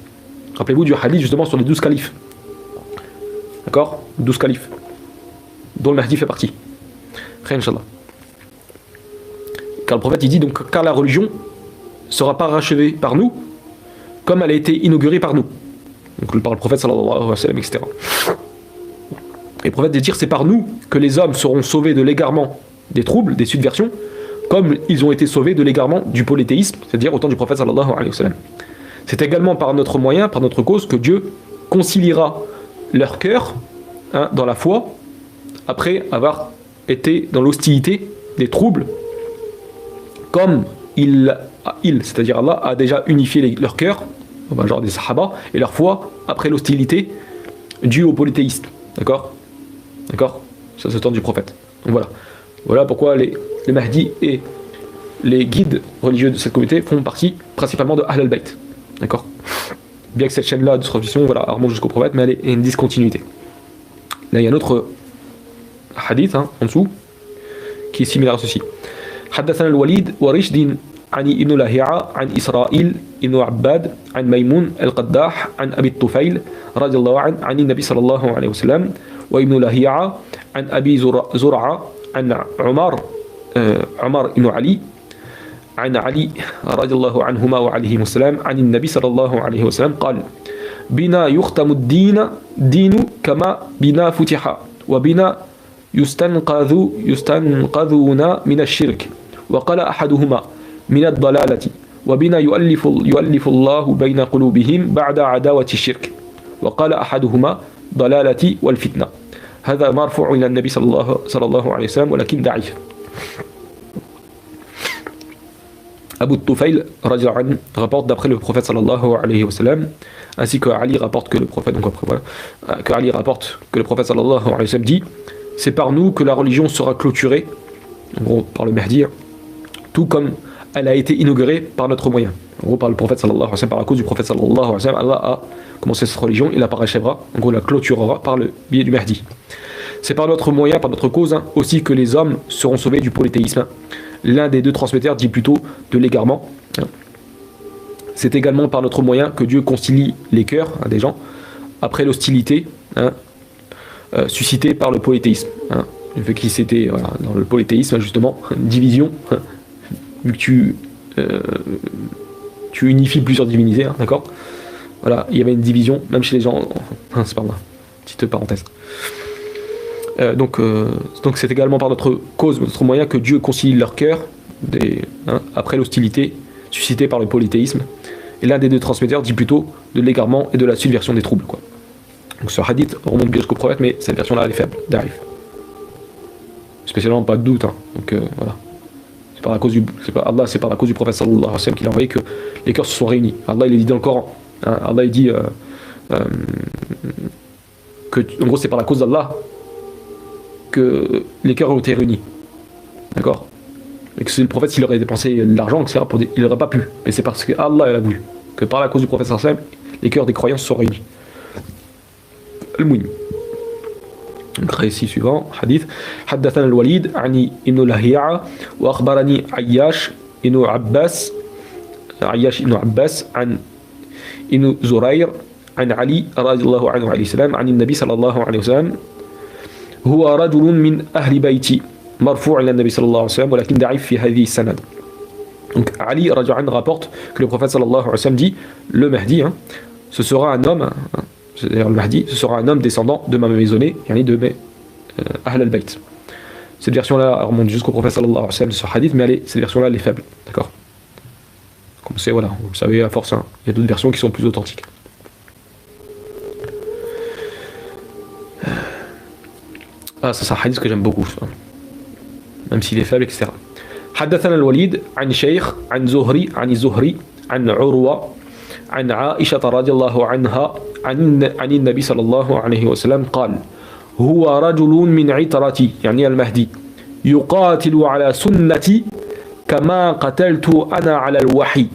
Rappelez-vous du hadith justement sur les 12 califes. D'accord? 12 califes. Dont le Mahdi fait partie. Khayr, Inch'Allah. Car le prophète, il dit donc, car la religion ne sera pas rachevée par nous, comme elle a été inaugurée par nous. Donc par le prophète sallallahu alayhi wa sallam, etc. Et le prophète de dire c'est par nous que les hommes seront sauvés de l'égarement des troubles, des subversions, comme ils ont été sauvés de l'égarement du polythéisme, c'est-à-dire au temps du prophète sallallahu alayhi wa sallam. C'est également par notre moyen, par notre cause, que Dieu conciliera leur cœur dans la foi, après avoir été dans l'hostilité des troubles, comme c'est-à-dire Allah, a déjà unifié leur cœur, genre des sahaba, et leur foi après l'hostilité due au polythéisme. D'accord? D'accord? Ça, c'est le temps du prophète. Donc voilà. Voilà pourquoi les Mahdi et les guides religieux de cette communauté font partie principalement de Ahl al-Bayt. D'accord? Bien que cette chaîne-là de transmission remonte jusqu'au prophète, mais elle est une discontinuité. Là, il y a un autre hadith en dessous qui est similaire à ceci. حدثنا الوليد ورشد عن ابن لهيعة عن إسرائيل ابن عباد عن ميمون القداح عن أبي الطفيل رضي الله عنه عن النبي صلى الله عليه وسلم وابن لهيعة عن أبي زرعة عن عمر بن علي عن علي رضي الله عنهما وعليهم السلام عن النبي صلى الله عليه وسلم قال بنا يختم الدين كما بنا فتح وبنا يستنقذون من الشرك وقال أحدهما من الضلالة وبنا يؤلف الله بين قلوبهم بعد عداوة الشرك وقال أحدهما ضلالة والفتنة. هذا مرفوع إلى النبي صلى الله عليه وسلم ولكن ضعيف. Abu Tufayl radiallahu anhu rapporte d'après le prophète sallallahu alayhi wa sallam, ainsi que Ali rapporte que le prophète, donc après voilà, que Ali rapporte que le prophète sallallahu alayhi wa sallam dit, c'est par nous que la religion sera clôturée, en gros par le Mahdi, tout comme elle a été inaugurée par notre moyen. En gros par le prophète sallallahu alayhi wa sallam, par la cause du prophète sallallahu alayhi wa sallam, Allah a commencé cette religion, il la parachèvera, en gros la clôturera par le biais du Mahdi. C'est par notre moyen, par notre cause aussi que les hommes seront sauvés du polythéisme. L'un des deux transmetteurs dit plutôt de l'égarement. C'est également par notre moyen que Dieu concilie les cœurs des gens après l'hostilité suscitée par le polythéisme. Le fait qu'ils étaient dans le polythéisme, justement, une division, vu que tu unifies plusieurs divinités, d'accord. Voilà, il y avait une division, même chez les gens. C'est pas moi. Petite parenthèse. Donc c'est également par notre cause, notre moyen que Dieu concilie leur cœur après l'hostilité suscitée par le polythéisme. Et l'un des deux transmetteurs dit plutôt de l'égarement et de la subversion des troubles, quoi. Donc ce hadith remonte bien jusqu'au prophète, mais cette version-là elle est faible, d'arrive. Spécialement pas de doute. Donc voilà. C'est par la cause c'est par la cause du prophète sallallahu alayhi wa sallam qu'il a envoyé que les cœurs se sont réunis. Allah il est dit dans le Coran. Allah il dit que en gros c'est par la cause d'Allah que les cœurs ont été réunis. D'accord. Et que si le prophète s'il aurait dépensé de l'argent, etc., il n'aurait pas pu. Mais c'est parce que Allah a voulu. Que par la cause du prophète sallallahu alayhi wa sallam, les cœurs des croyants se sont réunis. المهم. récit suivant حديث حدثنا الوليد عن ابن لهيعة وأخبرني عياش ابن عباس عن ابن زرير عن علي رضي الله عنه عليه السلام عن النبي صلى الله عليه وسلم هو رجل من أهل بيتي مرفوع إلى النبي صلى الله عليه وسلم ولكن ضعيف في هذه السند. Donc Ali رضي الله عنه rapporte que le prophète صلى الله عليه وسلم dit le Mahdi ce sera un homme c'est-à-dire le Mahdi, ce sera un homme descendant de ma maisonnée, de mes Ahl al-Bayt. Cette version-là remonte jusqu'au prophète sallallahu alayhi wa sallam de ce hadith, mais cette version-là, elle est faible. D'accord. Comme c'est, voilà, vous le savez, à force, il y a d'autres versions qui sont plus authentiques. Ça c'est un hadith que j'aime beaucoup, même s'il est faible, etc. حدثنا الوليد عن شيخ عن زهري عن عروة عن عائشة رضي الله عنها عن النبي صلى الله عليه وسلم قال هو رجل من عترتي المهدي يقاتل على سنتي كما قتلت أنا على الوحي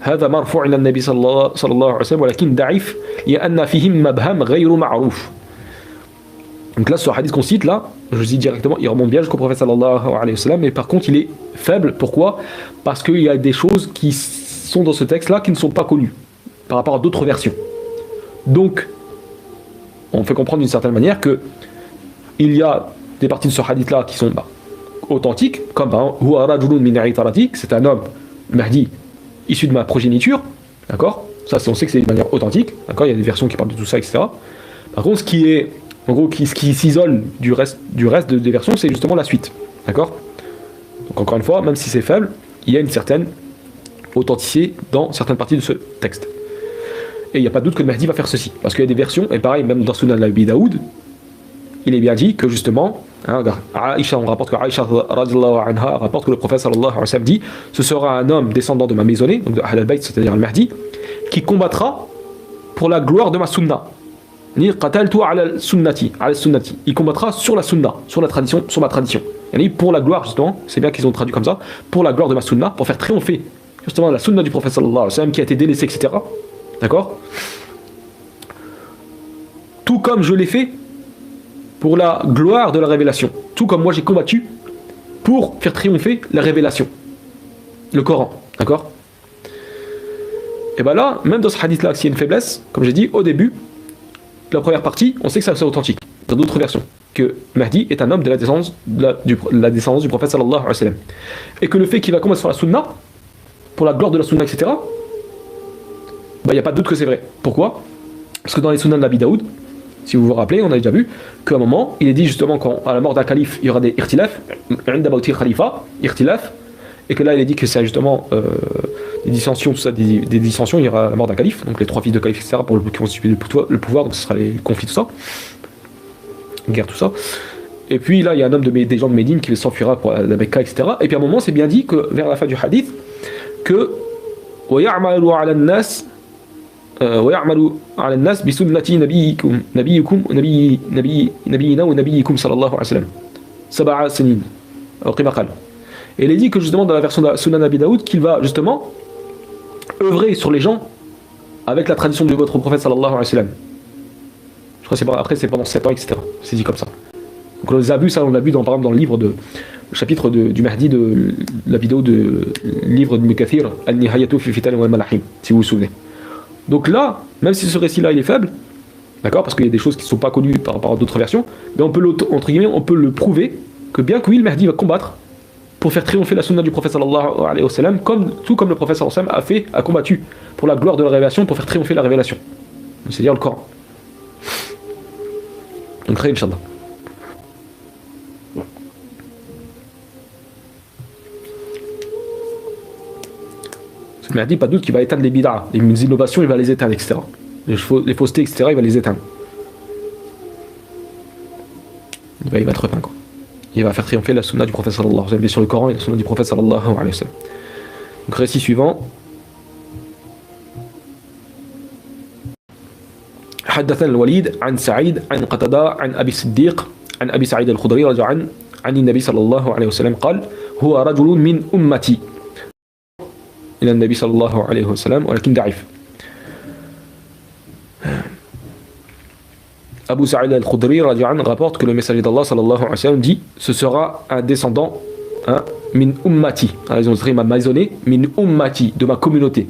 هذا مرفوع إلى النبي صلى الله عليه وسلم ولكن ضعيف لأن فيهم مبهم غير معروف. Donc là, ce hadith qu'on cite là, je vous dis directement, il remonte bien jusqu'au prophète sallallahu alayhi wa sallam, mais par contre il est faible. Pourquoi? Parce qu'il y a des choses qui sont dans ce texte-là qui ne sont pas connues par rapport à d'autres versions. Donc, on fait comprendre d'une certaine manière que il y a des parties de ce hadith-là qui sont authentiques, comme Huwa rajulun min aitarati, c'est un homme, Mahdi, issu de ma progéniture, d'accord? Ça, on sait que c'est de manière authentique, d'accord? Il y a des versions qui parlent de tout ça, etc. Par contre, ce qui s'isole du reste des versions, c'est justement la suite, d'accord? Donc encore une fois, même si c'est faible, il y a une certaine authenticité dans certaines parties de ce texte. Et il n'y a pas de doute que le Mahdi va faire ceci. Parce qu'il y a des versions, et pareil, même dans Sunan al-Abi Daoud, il est bien dit que justement, Aïcha, on rapporte que Aïcha radiallahu anha rapporte que le prophète sallallahu alayhi wa sallam dit ce sera un homme descendant de ma maisonnée, donc de Ahl al-Bayt, c'est-à-dire le Mahdi, qui combattra pour la gloire de ma sunna. Qataltu ala sunnati. Il combattra sur la sunna, sur la tradition, sur ma tradition. Pour la gloire, justement, c'est bien qu'ils ont traduit comme ça, pour la gloire de ma sunna, pour faire triompher justement la sunna du prophète sallallahu alayhi wa sallam qui a été délaissée, etc. D'accord? Tout comme je l'ai fait pour la gloire de la révélation. Tout comme moi j'ai combattu pour faire triompher la révélation. Le Coran. D'accord? Et bien là, même dans ce hadith-là, s'il y a une faiblesse, comme j'ai dit au début, la première partie, on sait que ça c'est authentique. Dans d'autres versions, que Mahdi est un homme de la descendance, du prophète sallallahu alayhi wa sallam. Et que le fait qu'il va combattre sur la sunna, pour la gloire de la sunna, etc., il n'y a pas de doute que c'est vrai. Pourquoi? Parce que dans les Sunan de l'Abi Daoud, si vous vous rappelez, on a déjà vu qu'à un moment, il est dit justement qu'à la mort d'un calife, il y aura des irtilaf, et que là il est dit que c'est justement des dissensions, tout ça, des dissensions, il y aura la mort d'un calife, donc les trois fils de calife, etc., qui vont occuper le pouvoir, donc ce sera les conflits, tout ça, guerre, tout ça. Et puis là, il y a un homme des gens de Médine qui s'enfuira pour la Mecca, etc. Et puis à un moment, c'est bien dit que vers la fin du hadith, que وَيَعْمَلُ عَلَى النَّاسِ وَيَعْمَلُ عَلَى النَّاسِ بِسُنَّةِ نَبِيِّنَا وَنَبِيِّكُمْ صلى الله عليه وسلم سبع سنين أو كما قال. Et il est dit que justement dans la version de Sunan Abi Daoud qu'il va justement œuvrer sur les gens avec la tradition de votre prophète sallallahu alayhi wa sallam. Je crois que après c'est pendant 7 ans, etc. C'est dit comme ça. Donc on les a vus, ça on l'a vu par exemple dans le livre le chapitre du Mahdi de la vidéo de livre de Mukathir Al-Nihayatu fi Fitan wal Malahim, si vous vous souvenez. Donc là, même si ce récit-là il est faible, d'accord, parce qu'il y a des choses qui ne sont pas connues par rapport à d'autres versions, mais on peut entre guillemets, on peut le prouver que bien que oui, le Mahdi va combattre pour faire triompher la sunna du prophète sallallahu alayhi wa sallam, tout comme le prophète sallallahu alayhi wa sallam a combattu pour la gloire de la révélation, pour faire triompher la révélation. C'est-à-dire le Coran. Donc, khayr, Inch'Allah. Le Mahdi, pas de doute qu'il va éteindre les bid'ah, les innovations, il va les éteindre, etc. Les faussetés, etc., il va les éteindre. Il va être repeint, quoi. Il va faire triompher la sunna du prophète sallallahu alayhi wa sallam. Sur le Coran et la sunna du prophète sallallahu alayhi wa sallam. Donc, récit suivant. حدثنا الوليد عن سعيد عن قتادة عن أبي الصديق عن أبي سعيد الخدري رضي الله عنه عن النبي صلى الله عليه وسلم قال هو رجل من أمتي إلى النبي صلى الله عليه وسلم ولكن ضعيف. Abu Sa'id al-Khudri rapporte que le messager d'Allah sallallahu alayhi wa sallam dit ce sera un descendant min ummati, ils ont écrit ma maisonnée, min ummati, de ma communauté,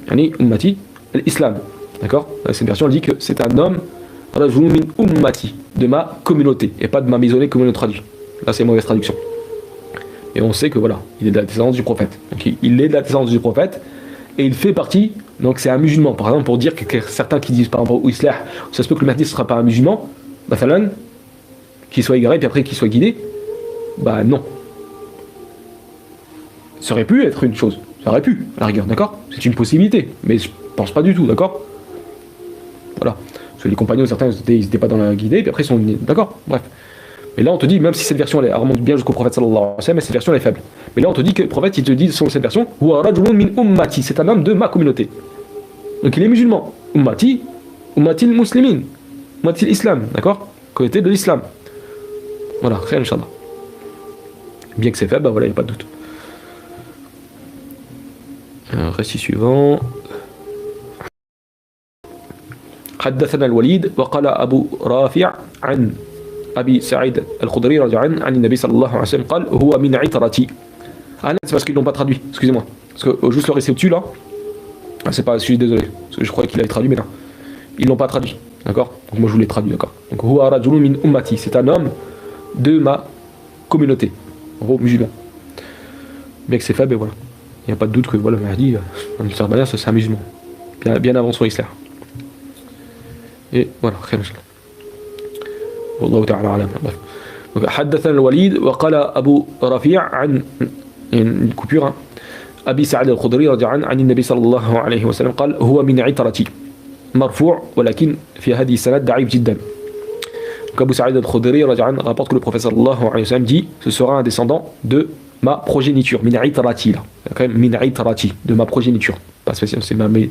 yani ummati, l'islam, d'accord. Cette version elle dit que c'est un homme min ummati, de ma communauté, et pas de ma maisonnée comme on le traduit. Là c'est une mauvaise traduction. Et on sait que voilà, il est de la descendance du prophète. Donc il est de la descendance du prophète et il fait partie. Donc c'est un musulman, par exemple, pour dire que certains qui disent par exemple au Islah, ça se peut que le Mahdi ne sera pas un musulman, Mathalan, qu'il soit égaré puis après qu'il soit guidé, bah non. Ça aurait pu être une chose, ça aurait pu, à la rigueur, d'accord. C'est une possibilité, mais je pense pas du tout, d'accord. Voilà. Parce que les compagnons, certains, ils n'étaient pas dans la guidée, puis après ils sont d'accord, bref. Mais là on te dit, même si cette version elle remonte bien jusqu'au prophète sallallahu alayhi wa sallam, mais cette version elle est faible. Mais là on te dit que le prophète il te dit sur cette version, huwa rajulun min ummati, c'est un homme de ma communauté. Donc il est musulman. Ummati, ummati al-muslimin, ummati l'islam, d'accord, communauté de l'islam. Voilà, khayr inshallah. Bien que c'est faible, bah voilà, il n'y a pas de doute. Récit suivant. حدثنا الوليد وقال أبو رافع عن أبي سعيد الخدري رضي الله عنه عن النبي صلى الله عليه وسلم قال هو من عترتي. Ah là c'est parce qu'ils l'ont pas traduit, excusez-moi. Parce que juste le récit au-dessus là, c'est pas, je suis désolé, parce que je croyais qu'il avait traduit mais non. Ils l'ont pas traduit, d'accord. Donc moi je vous l'ai traduit, d'accord. Donc huwa rajulun min ummati, c'est un homme de ma communauté, en gros musulman. Bien que c'est faible, et voilà. Il n'y a pas de doute que voilà, le Mahdi, dans l'histoire bannière, c'est un musulman. Bien avant son islam. Et voilà, khayr inshallah. والله تعالى أعلم. حدثنا الوليد وقال أبو رفيع عن الكبيرة أبي سعيد الخدري رضي عنه عن النبي صلى الله عليه وسلم قال هو من عترتي مرفوع ولكن في هذه السند ضعيف جدا. Abu Sa'id al-Khudri rapporte que le prophète sallallahu alayhi wa sallam dit ce sera un descendant de ma progéniture, min itrati là, quand même min itrati, de ma progéniture, pas spécial, c'est ma min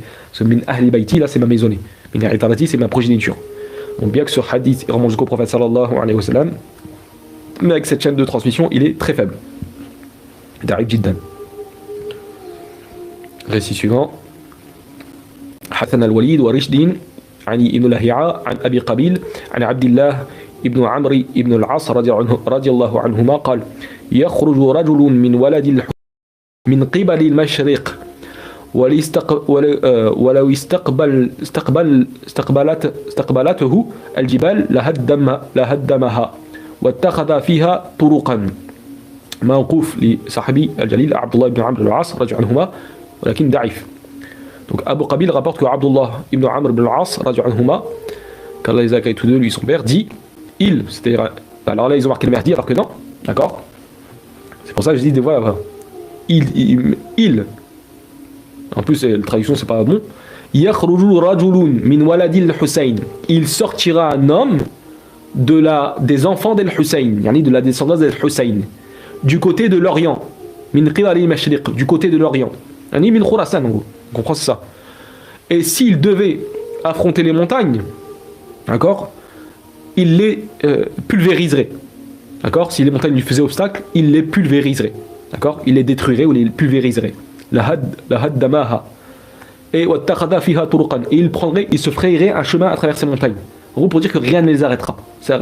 ahli bayti là, c'est ma maisonnée, min itrati c'est ma progéniture. Donc bien que ce hadith remonte jusqu'au prophète sallallahu alayhi wa sallam, mais avec cette chaîne de transmission il est très faible. Da'if jiddan. Récit suivant. حدثنا الوليد ورشد عن ابن لهيعة عن أبي قبيل عن عبد الله ابن عمرو ابن العاص رضي الله عنهما قال يخرج رجل من ولد الحسين من قبل المشرق ولو استقبلته الجبال لهدمها واتخذ فيها طرقا. موقوف لصحابي الجليل عبد الله بن عمرو بن العاص رضي الله عنهما ولكن ضعيف. Donc Abu Qabil rapporte que Abdullah ibn Amr ibn al-As, car les accueille tous deux, lui son père, dit il, c'est-à-dire, alors là ils ont marqué le Mahdi alors que non, d'accord. C'est pour ça que je dis des voilà, il. En plus la traduction c'est pas bon. Yakhruju rajulun min waladil Husayn, il sortira un homme des enfants d'Al-Hussein, yani de la descendance d'Al-Hussein, du côté de l'Orient, min qibali al-mashriq, du côté de l'Orient, yani min Khurasan, en gros. On comprend ça. Et s'il devait affronter les montagnes, d'accord, il les pulvériserait. D'accord. Si les montagnes lui faisaient obstacle, il les pulvériserait. D'accord. Il les détruirait ou les pulvériserait. La haddamaha. Et il se frayerait un chemin à travers ces montagnes. En gros, pour dire que rien ne les arrêtera,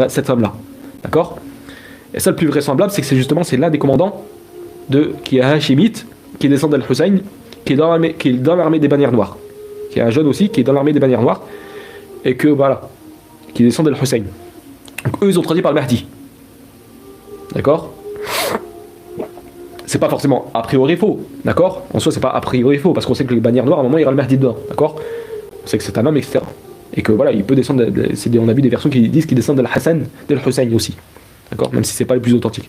cet homme-là. D'accord. Et ça, le plus vraisemblable, c'est que c'est l'un des commandants qui est Hashimite, qui descend d'Al-Hussein, qui est dans l'armée des bannières noires. Qui est un jeune aussi, qui est dans l'armée des bannières noires. Et que, voilà, qui descend d'Al-Hussein. Donc, eux, ils ont traduit par le Mahdi. D'accord. C'est pas forcément a priori faux, d'accord. En soi, c'est pas a priori faux, parce qu'on sait que les bannières noires, à un moment, il y aura le Mahdi dedans, d'accord. On sait que c'est un homme, etc. Et que voilà, il peut descendre, on a vu des versions qui disent qu'il descend de Al-Hussein aussi, d'accord, même si c'est pas le plus authentique.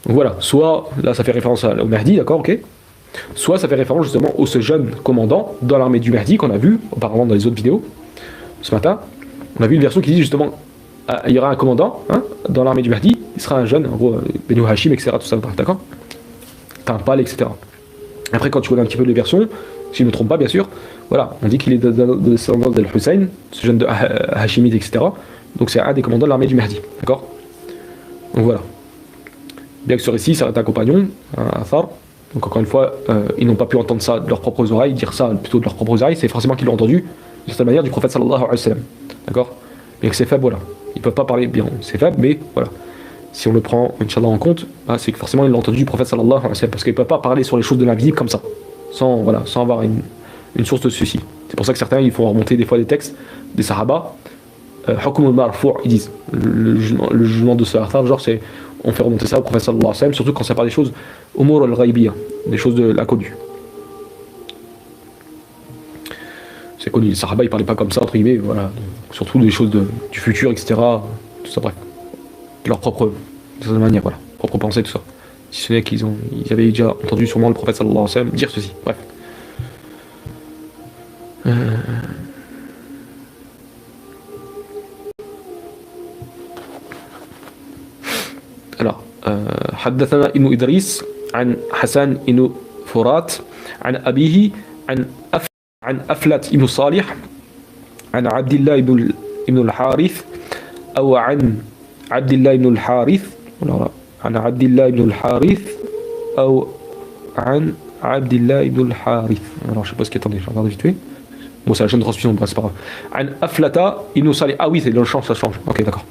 Donc voilà, soit, là ça fait référence au Mahdi, d'accord, ok. Soit ça fait référence justement au ce jeune commandant dans l'armée du Mahdi qu'on a vu auparavant dans les autres vidéos. Ce matin, on a vu une version qui dit justement il y aura un commandant dans l'armée du Mahdi, il sera un jeune, en gros, Benu Hashim, etc. Tout ça, d'accord. T'as un pâle, etc. Après, quand tu connais un petit peu les versions, si je ne me trompe pas, bien sûr, voilà, on dit qu'il est de descendance d'Al-Hussein, ce jeune de Hashimite, etc. Donc c'est un des commandants de l'armée du Mahdi, d'accord. Donc voilà. Bien que ce récit, ça reste un compagnon, un Athar. Donc encore une fois, ils n'ont pas pu entendre ça de leurs propres oreilles, dire ça plutôt de leurs propres oreilles, c'est forcément qu'ils l'ont entendu, d'une certaine manière, du prophète sallallahu alayhi wa sallam. D'accord. Bien que c'est faible, voilà. Ils ne peuvent pas parler bien, c'est faible, mais voilà. Si on le prend, Inch'Allah, en compte, c'est que forcément ils l'ont entendu du prophète sallallahu alayhi wa sallam, parce qu'ils ne peuvent pas parler sur les choses de l'invisible comme ça, sans avoir une source de ceci. C'est pour ça que certains, ils font remonter des fois des textes des Sahaba, Hukum al-Marfu', ils disent, le jugement de ce Athar, genre c'est, on fait remonter ça au prophète sallallahu alayhi wa sallam, surtout quand ça parle des choses, Umur al-Ghaibiyya, des choses de l'inconnu. C'est connu, les Sahaba ils parlaient pas comme ça, entre guillemets, voilà. Surtout des choses du futur, etc. Tout ça, bref. De leur propre, de cette manière, voilà. Propre pensée, tout ça. Si ce n'est qu'ils avaient déjà entendu sûrement le prophète sallallahu alayhi wa sallam dire ceci, bref. Alors, حدثنا ابن إدريس عن حسن ابن فرات عن أبيه عن أفلة ابن صالح عن عبد الله ابن الحارث أو عن عبد الله ابن الحارث عن عبد الله ابن الحارث أو عن عبد الله ابن الحارث. Alors je sais pas ce qui est attendez, je vais regarder vite fait. Bon c'est la chaîne de transmission, c'est pas grave. عن أفلة ابن صالح. Ah oui c'est dans le champ ça change. Ok d'accord.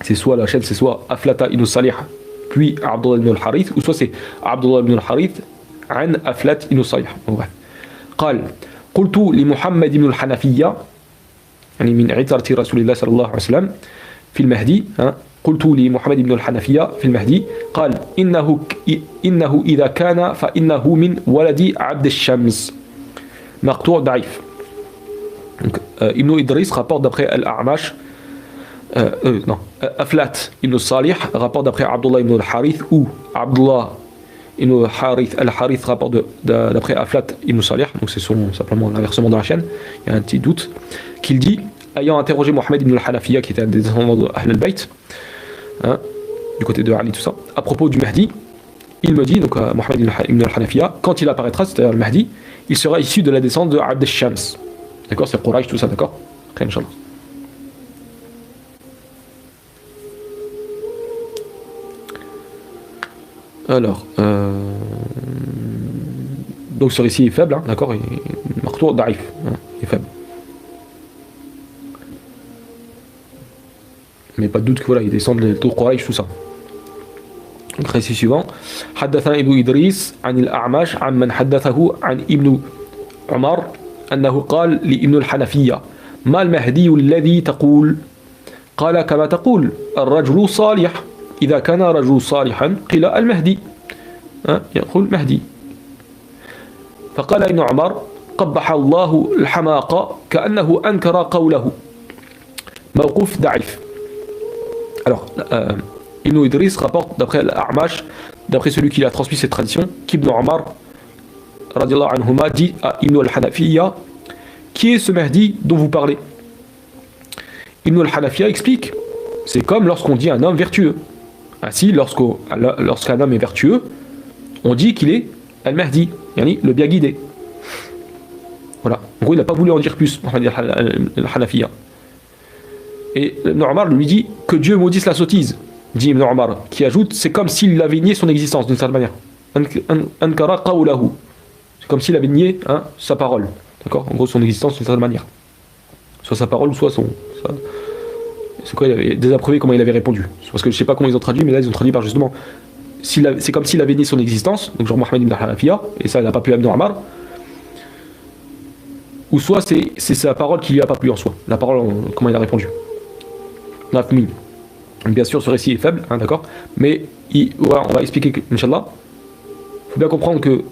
C'est soit la chaîne c'est soit Aflata ibn Salih puis Abdullah ibn al-Harith ou soit c'est Abdullah ibn al-Harith عن أفلة ibn Salih. Ouais. قال قلت لمحمد بن الحنفية يعني من عترة رسول الله صلى الله عليه وسلم في المهدي قلت لمحمد بن الحنفية في المهدي قال إنه إذا كان فإنه من ولد عبد الشمس مقطوع ضعيف. Ibn Idris rapporte d'après Al-A'mash non, Aflat ibn Salih rapporte d'après Abdullah ibn al-Harith ou Abdullah ibn al-Harith rapporte d'après Aflat ibn Salih, donc c'est simplement l'inversement dans la chaîne, il y a un petit doute, qu'il dit, ayant interrogé Mohammed ibn al-Hanafiya, qui était un des descendants de Ahl al-Bayt, du côté de Ali, tout ça, à propos du Mahdi, il me dit, donc Mohammed ibn al-Hanafiya, quand il apparaîtra, c'est-à-dire le Mahdi, il sera issu de la descente de Abd al-Shams. D'accord, c'est Quraysh, tout ça, d'accord? Très Inch'Allah. Alors, donc ce récit est faible, hein, d'accord, Martour Daif, il est faible. Mais pas de doute que voilà, il descend de Tour Quraysh, tout ça. Donc récit suivant. حدثنا ابن إدريس عن الأعمش عن من حدثه عن ابن عمر أنه قال لابن الحنفية ما المهدي الذي تقول؟ قال كما تقول الرجل صالح إذا كان رجل صالحا قيل المهدي يقول مهدي. فقال ابن عمر قبح الله الحماق كأنه أنكر قوله. موقوف ضعيف. Alors, Ibn Idris rapporte d'après l'A'mash, d'après celui qui a transmis cette tradition, qu'Ibn Omar radiallahu anhuma dit à Ibn al-Hanafiya, qui est ce Mahdi dont vous parlez? Ibn al-Hanafiya explique, c'est comme lorsqu'on dit un homme vertueux. Ainsi, lorsqu'un homme est vertueux, on dit qu'il est al-Mahdi, yani le bien guidé. Voilà. En gros, il n'a pas voulu en dire plus, al-Hanafiya. Et Ibn Omar lui dit que Dieu maudisse la sottise, dit Ibn Omar, qui ajoute, c'est comme s'il avait nié son existence d'une certaine manière. Ankara qawlahu. C'est comme s'il avait nié sa parole. D'accord? En gros, son existence d'une certaine manière. Soit sa parole, soit c'est quoi, il avait désapprouvé comment il avait répondu. Parce que je sais pas comment ils ont traduit, mais là ils ont traduit par justement, c'est comme s'il avait nié son existence, donc genre Mohammed ibn al-Hanafiya, et ça il n'a pas plu à Ibn Omar. Ou soit c'est sa parole qui lui a pas plu en soi. La parole, comment il a répondu. Bien sûr, ce récit est faible, d'accord, mais on va expliquer que, Inch'Allah, il faut bien comprendre que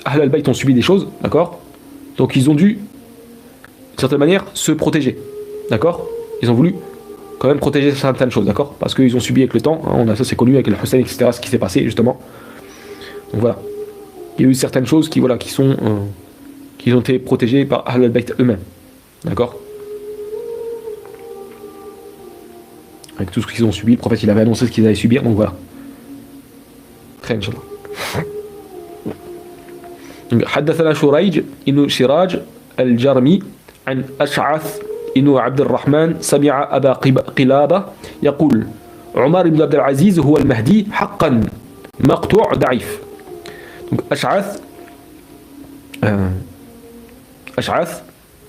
Ahl al-Bayt ont subi des choses, d'accord, donc ils ont dû, d'une certaine manière, se protéger, d'accord, ils ont voulu quand même protéger certaines choses, d'accord, parce qu'ils ont subi avec le temps, ça c'est connu avec le Hussein, etc., ce qui s'est passé justement. Donc voilà, il y a eu certaines choses qui ont été protégées par Ahl al-Bayt eux-mêmes, d'accord. Avec tout ce qu'ils ont subi, le prophète il avait annoncé ce qu'ils allaient subir, donc voilà. Très Inch'Allah. حدثنا شريج إنه شراج الجرمي عن أشعث إنه عبد الرحمن سمع أبا قلابة يقول عمر بن عبد العزيز هو المهدي حقا مقطوع ضعيف. Donc Ash'ath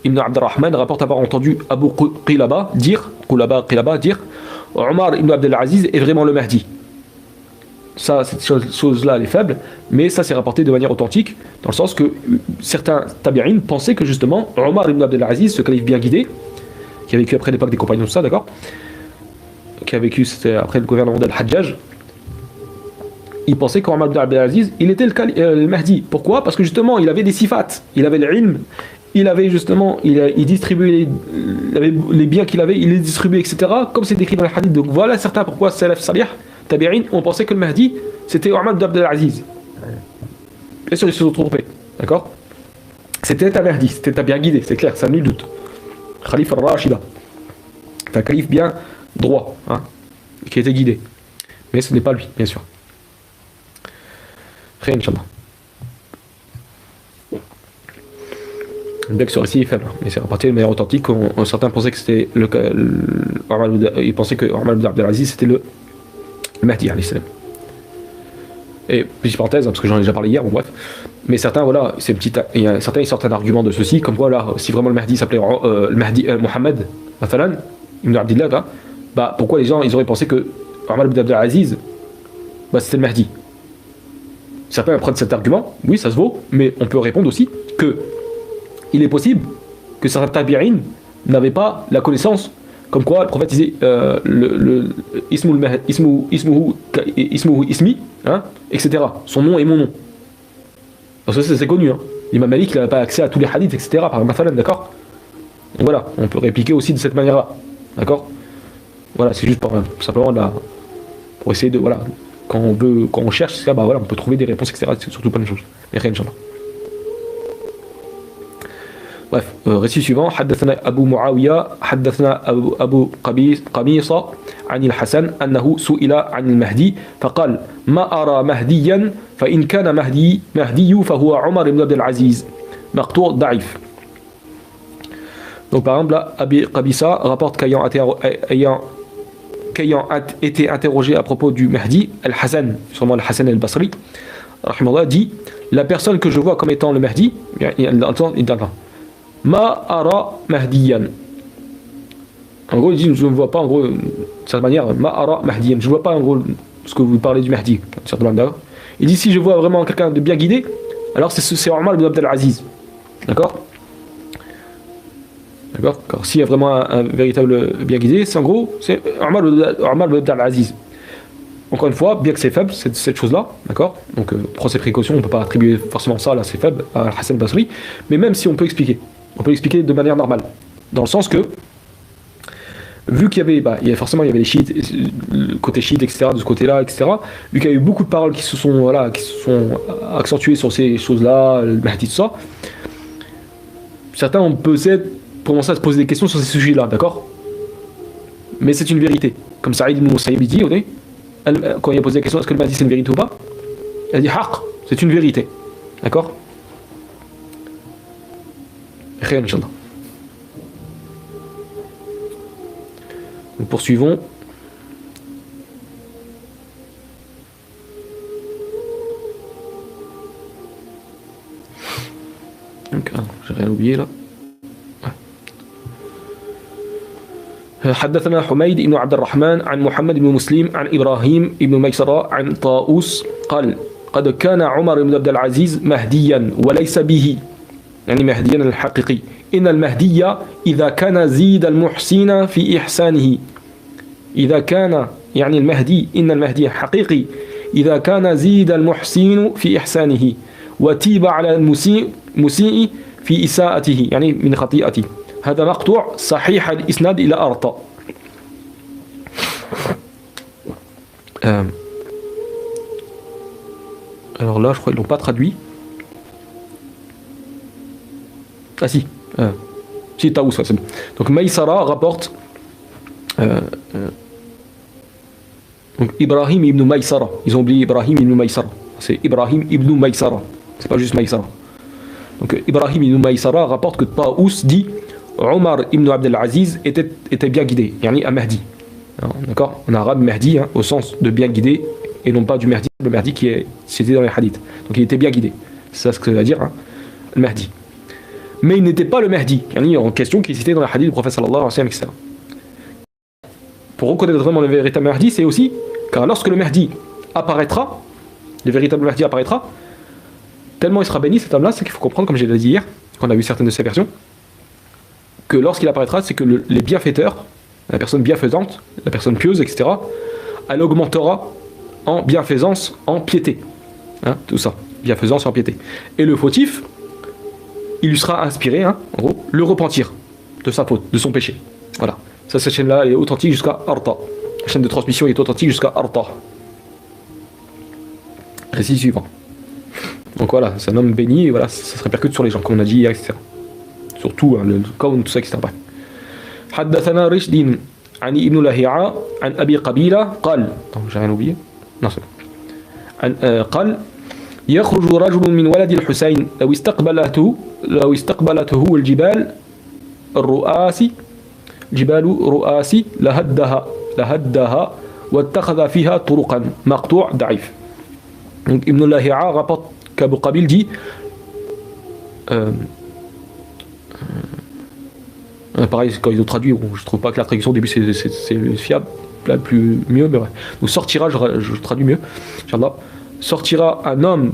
Ibn Abd al-Rahman rapporte avoir entendu Abu Qilaba dire Omar ibn Abd al-Aziz est vraiment le Mahdi. Ça, cette chose-là, elle est faible, mais ça c'est rapporté de manière authentique, dans le sens que certains tabi'in pensaient que justement Omar ibn Abd al-Aziz, ce calife bien guidé, qui a vécu après l'époque des compagnons, tout ça, d'accord, qui a vécu après le gouvernement d'Al-Hajjaj, il pensait qu'Omar ibn Abd al-Aziz, il était le Mahdi. Pourquoi? Parce que justement, il avait des sifat, il avait l'ilm, il avait justement, il distribuait les biens qu'il avait, il les distribuait, etc. Comme c'est décrit dans le hadith. Donc voilà certains pourquoi Salaf Salih, Tabi'in, ont pensé que le Mahdi, c'était Omar ibn Abd al-Aziz. Bien sûr, ils se sont trompés. D'accord? C'était un Mahdi, c'était un bien guidé, c'est clair, ça nul doute. Khalif al-Rashida. C'est un calife bien droit, qui était guidé. Mais ce n'est pas lui, bien sûr. Très Inch'Allah. Bien que ce récit est faible, mais c'est rapporté de manière authentique. Certains pensaient que c'était ils pensaient que Omar ibn Abd al-Aziz c'était le Mahdi alayhi salam. Et petite parenthèse, parce que j'en ai déjà parlé hier, bon bref. Mais certains, voilà, certains ils sortent un argument de ceci, comme quoi là, si vraiment le Mahdi s'appelait le Mahdi Mohammed, Mathalan, ibn Abdillah, bah pourquoi les gens ils auraient pensé que Omar ibn Abd al-Aziz, bah c'était le Mahdi. Certains prennent cet argument, oui ça se vaut, mais on peut répondre aussi que il est possible que certains tabi'in n'avaient pas la connaissance, comme quoi le prophète disait ismuhu ismi, etc. Son nom est mon nom. Parce que c'est connu. L'imam Malik n'avait pas accès à tous les hadiths, etc. par Mathalan, d'accord. Donc voilà, on peut répliquer aussi de cette manière-là, d'accord. Voilà, c'est juste pour simplement pour essayer de voilà. Quand on cherche, bah voilà, on peut trouver des réponses, etc. C'est surtout pas une chose. Mais rien, Inch'Allah. Bref, récit suivant. حدثنا أبو معاوية حدثنا أبو قميصة عن الحسن أنه سئل عن المهدي فقال ما أرى مهديا فإن كان مهدي فهو عمر بن عبد العزيز مقطوع ضعيف. Donc par exemple là, Abi Qabisa rapporte qu'ayant été interrogé à propos du Mahdi, Al-Hassan, sûrement Al-Hassan al-Basri, dit la personne que je vois comme étant le Mahdi, Ma ara Mahdiyan. En gros, il dit je ne vois pas, en gros, de cette manière, Ma ara Mahdiyan. Je ne vois pas, en gros, ce que vous parlez du Mahdi. Il dit si je vois vraiment quelqu'un de bien guidé, alors c'est Omar ibn Abd al-Aziz. D'accord? D'accord? Car s'il y a vraiment un véritable bien guidé, c'est en gros, c'est Omar ibn Abd al-Aziz. Encore une fois, bien que c'est faible, cette chose-là, d'accord? Donc, prends ses précautions, on ne peut pas attribuer forcément ça, là, c'est faible, à Hassan Basri, mais même si on peut l'expliquer de manière normale, dans le sens que, vu qu'il y avait, forcément, il y avait les chiites, le côté chiite, etc., de ce côté-là, etc., vu qu'il y a eu beaucoup de paroles qui se sont accentuées sur ces choses-là, le Mahdi, tout ça, certains ont peut-être commencé à se poser des questions sur ces sujets-là, d'accord? mais c'est une vérité. Comme Saïd ibn Musayyib dit, quand il a posé la question, est-ce que le Mahdi c'est une vérité ou pas? Il a dit haqq, c'est une vérité. D'accord? Khayr, Inch'Allah. Nous poursuivons. Donc, j'ai rien oublié là. حدثنا حميد بن عبد الرحمن عن محمد بن مسلم عن إبراهيم بن ميسرة عن طاووس قال قد كان عمر بن عبد العزيز مهديا وليس به، يعني مهديا الحقيقي. إن المهدي إذا كان زيد المحسن في إحسانه، إذا كان يعني المهدي، إن المهدي حقيقي إذا كان زيد المحسن في إحسانه وتيب على المسيء في إساءته، يعني من خطيئته. هذا مقطوع صحيح الإسناد إلى أرطى. Alors là, je crois qu'ils l'ont pas traduit. Ah si, si Taous, c'est bon. Donc Maïsara rapporte donc Ibrahim ibn Maïsara. Ils ont oublié Ibrahim ibn Maïsara. C'est Ibrahim ibn Maïsara. C'est pas juste Maïsara. Donc Ibrahim ibn Maïsara rapporte que Taous dit Omar ibn Abd al-Aziz était bien guidé, yani un Mahdi. D'accord? En arabe, Mahdi, hein, au sens de bien guidé, et non pas du Mahdi, le Mahdi qui est cité dans les hadiths. Donc il était bien guidé. C'est ça ce que ça veut dire, hein, le Mahdi. Mais il n'était pas le Mahdi, yani en question qui est cité dans les hadiths du prophète sallallahu alayhi wa sallam, etc. Pour reconnaître vraiment le véritable Mahdi, c'est aussi, car lorsque le Mahdi apparaîtra, le véritable Mahdi apparaîtra, tellement il sera béni cet homme-là, c'est qu'il faut comprendre, comme j'ai dit hier, quand on a vu certaines de ses versions, que lorsqu'il apparaîtra, c'est que les bienfaiteurs, la personne bienfaisante, la personne pieuse, etc., elle augmentera en bienfaisance, en piété. Hein, tout ça, bienfaisance en piété. Et le fautif, il lui sera inspiré, hein, en gros, le repentir de sa faute, de son péché. Voilà. Ça, cette chaîne-là, elle est authentique jusqu'à Arta. La chaîne de transmission est authentique jusqu'à Arta. Récit suivant. Donc voilà, c'est un homme béni, et voilà, ça se répercute sur les gens, comme on a dit hier, etc. Surtout hein, le kawn, tout ça, etc. حدثنا رشد عن ابن لهيعة عن أبي قبيلة قال j'ai rien oublié non c'est bon قال يخرج رجل من ولد الحسين لو استقبلته الجبال رؤاسي لهدها واتخذ فيها طرقا مقطوع ضعيف. Donc Ibn Lahi'a rapporte qu'Abu Qabil dit pareil, quand ils ont traduit, bon, je trouve pas que la traduction au début c'est le fiable, là le plus mieux, mais ouais. Donc sortira, je traduis mieux, Inch'Allah, sortira un homme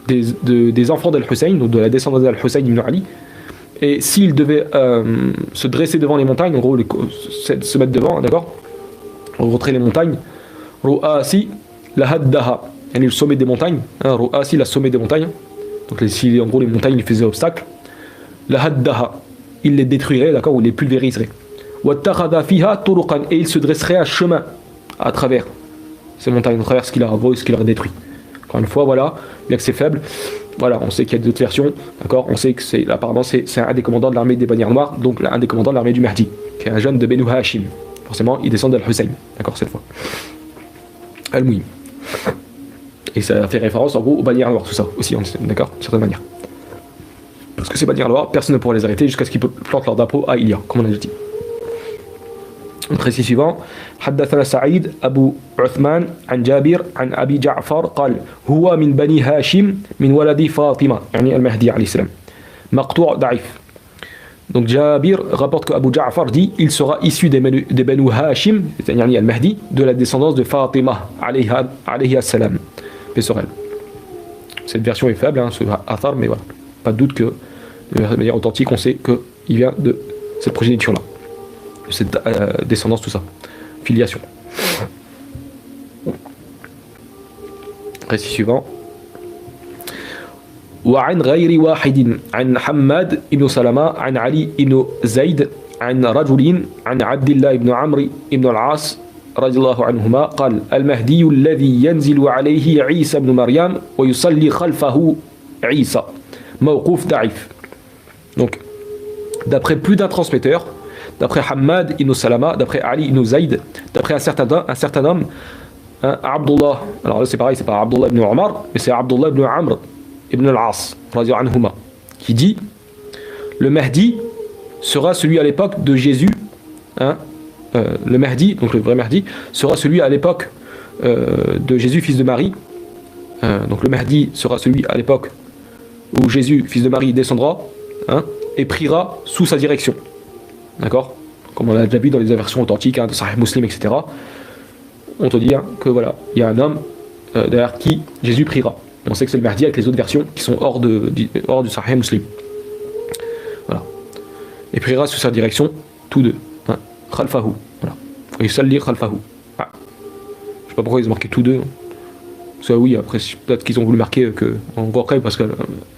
des enfants d'Al-Hussein, donc de la descendance d'Al-Hussein ibn Ali, et s'il devait se dresser devant les montagnes, en gros se mettre devant, d'accord, rencontrer les montagnes, Ru'asi la haddaha, le sommet des montagnes, hein, Ru'asi la sommet des montagnes, donc si en gros les montagnes lui faisaient obstacle, la haddaha, il les détruirait, d'accord, ou les pulvériserait. Et il se dresserait à chemin à travers ces montagnes, à travers ce qu'il a détruit. Encore une fois, voilà, bien que c'est faible, voilà, on sait qu'il y a d'autres versions, d'accord, on sait que apparemment c'est un des commandants de l'armée des bannières noires, donc un des commandants de l'armée du Mahdi, qui est un jeune de Benu Hashim. Forcément, il descend d'Al-Hussein, d'accord, cette fois. Al-Mouim. Et ça fait référence en gros aux bannières noires, tout ça, aussi, d'accord, d'une certaine manière. Parce que ces bannières noires, personne ne pourra les arrêter jusqu'à ce qu'ils plantent leur drapeau à Ilia, comme on a déjà dit. Récit suivant. حدثنا سعيد أبو عثمان عن جابر عن أبي جعفر قال هو من بني هاشم من ولد فاطمة يعني المهدي عليه السلام مقطوع ضعيف. Donc Jabir rapporte que Abu Ja'far dit il sera issu des Banu Hashim, يعني al-Mahdi, de la descendance de Fatima alayha salam. Paix sur elle. Cette version est faible, hein, ce athar, mais voilà. Pas de doute que de manière authentique, on sait qu'il vient de cette progéniture-là, de cette descendance, tout ça, filiation. Récit suivant. وعن غير واحد عن حماد بن سلمة عن علي بن زيد عن رجل عن عبد الله بن عمرو بن العاص رضي الله عنهما قال المهدي الذي ينزل عليه عيسى بن مريم ويصلي خلفه عيسى موقوف ضعيف. Donc d'après plus d'un transmetteur, d'après Hammad ibn Salama, d'après Ali ibn Zayd, d'après un certain homme, hein, Abdullah, alors là c'est pareil, c'est pas Abdullah ibn Omar, mais c'est Abdullah ibn Amr ibn al-As, anhuma, qui dit le Mahdi sera celui à l'époque de Jésus, hein, le Mahdi, donc le vrai Mahdi, sera celui à l'époque de Jésus, fils de Marie. Donc le Mahdi sera celui à l'époque où Jésus, fils de Marie, descendra, hein, et priera sous sa direction. D'accord? Comme on l'a déjà vu dans les versions authentiques, hein, de Sahih Muslim, etc. On te dit, hein, que voilà, il y a un homme derrière qui Jésus priera. On sait que c'est le Mahdi avec les autres versions qui sont hors du Sahih Muslim. Voilà. Et priera sous sa direction, tous deux. Hein, Khalfahu. Voilà. Et ça le lire Khalfahu. Ah. Je sais pas pourquoi ils ont marqué tous deux. Ça oui, après peut-être qu'ils ont voulu marquer que en gros parce que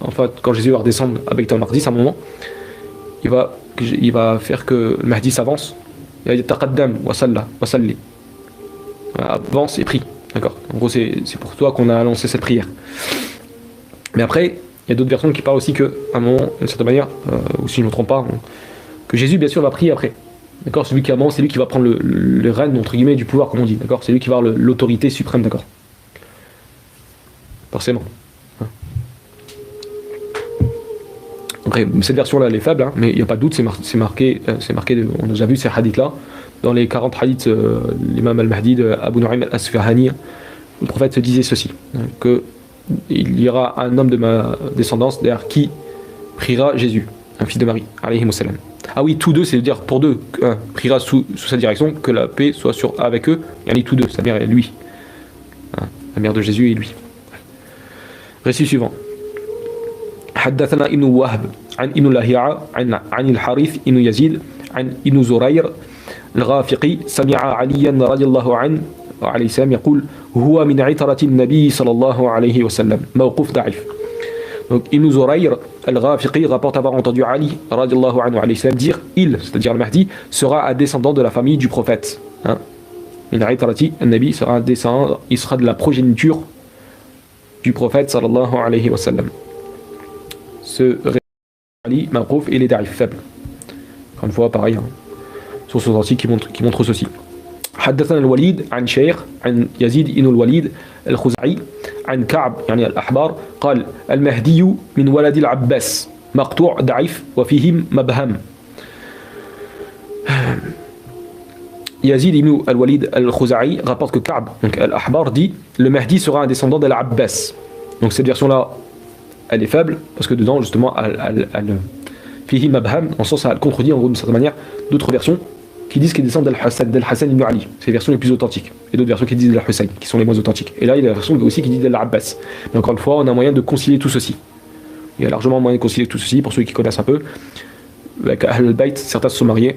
en fait quand Jésus va redescendre avec Beit al-Maqdis à un moment, il va faire que le Mahdi s'avance. Il va dire taqaddam wa salla wa salli. Avance et prie. D'accord. En gros c'est pour toi qu'on a annoncé cette prière. Mais après il y a d'autres versions qui parlent aussi que à un moment d'une certaine manière, ou si je ne me trompe pas, que Jésus bien sûr va prier après. D'accord. Celui qui avance, c'est lui qui va prendre le règne entre guillemets du pouvoir comme on dit. D'accord. C'est lui qui va avoir l'autorité suprême. D'accord. Forcément. Après, cette version-là, elle est faible, hein, mais il n'y a pas de doute, c'est marqué, on a déjà vu ces hadiths-là, dans les 40 hadiths, l'imam al-Mahdi de Abu Nu'aym al-Asfahani, le prophète se disait ceci, hein, qu'il y aura un homme de ma descendance derrière qui priera Jésus, un fils de Marie, alayhi wa sallam. Ah oui, tous deux, c'est-à-dire pour deux, priera sous sa direction, que la paix soit avec eux, et tous deux, c'est-à-dire lui, hein, la mère de Jésus et lui. Récit suivant. حدثنا ابن وهب عن ابن لهيعة عن الحارث ابن يزيد عن ابن زرير الغافقي سمع عليا رضي الله عنه وعليه السلام يقول هو من عترة النبي صلى الله عليه وسلم موقوف ضعيف. Donc Ibn Zurayr al-Ghafiqi rapporte avoir entendu Ali radiallahu anhu alayhi salam dire il, c'est-à-dire le Mahdi, sera un descendant de la famille du prophète. Hein? Min itarati al-Nabi sera un descendant, il sera de la progéniture du prophète sallallahu alayhi wa sallam. Ce Ali ma'rouf et les darif faibles. Encore une fois, pareil, hein. Source authentique qui montre ceci. حدثنا الوليد عن شيخ عن يزيد بن الوليد الخزاعي عن كعب يعني الأحبار قال المهدي من ولد العباس مقطوع ضعيف وفيهم مبهم. Yazid ibn al-Walid al-Khuzai rapporte que Ka'b, donc al-Ahbar, dit le Mahdi sera un descendant de l'Abbas. Donc cette version-là, elle est faible, parce que dedans, justement, fihi mabham, en sens, elle contredit en gros d'une certaine manière d'autres versions qui disent qu'il descend d'Al-Hassan ibn Ali. C'est les versions les plus authentiques. Et d'autres versions qui disent d'Al-Hussein, qui sont les moins authentiques. Et là, il y a la version aussi qui dit d'Al-Abbas. Mais encore une fois, on a moyen de concilier tout ceci. Il y a largement moyen de concilier tout ceci, pour ceux qui connaissent un peu. Avec Ahl al-Bayt, certains se sont mariés.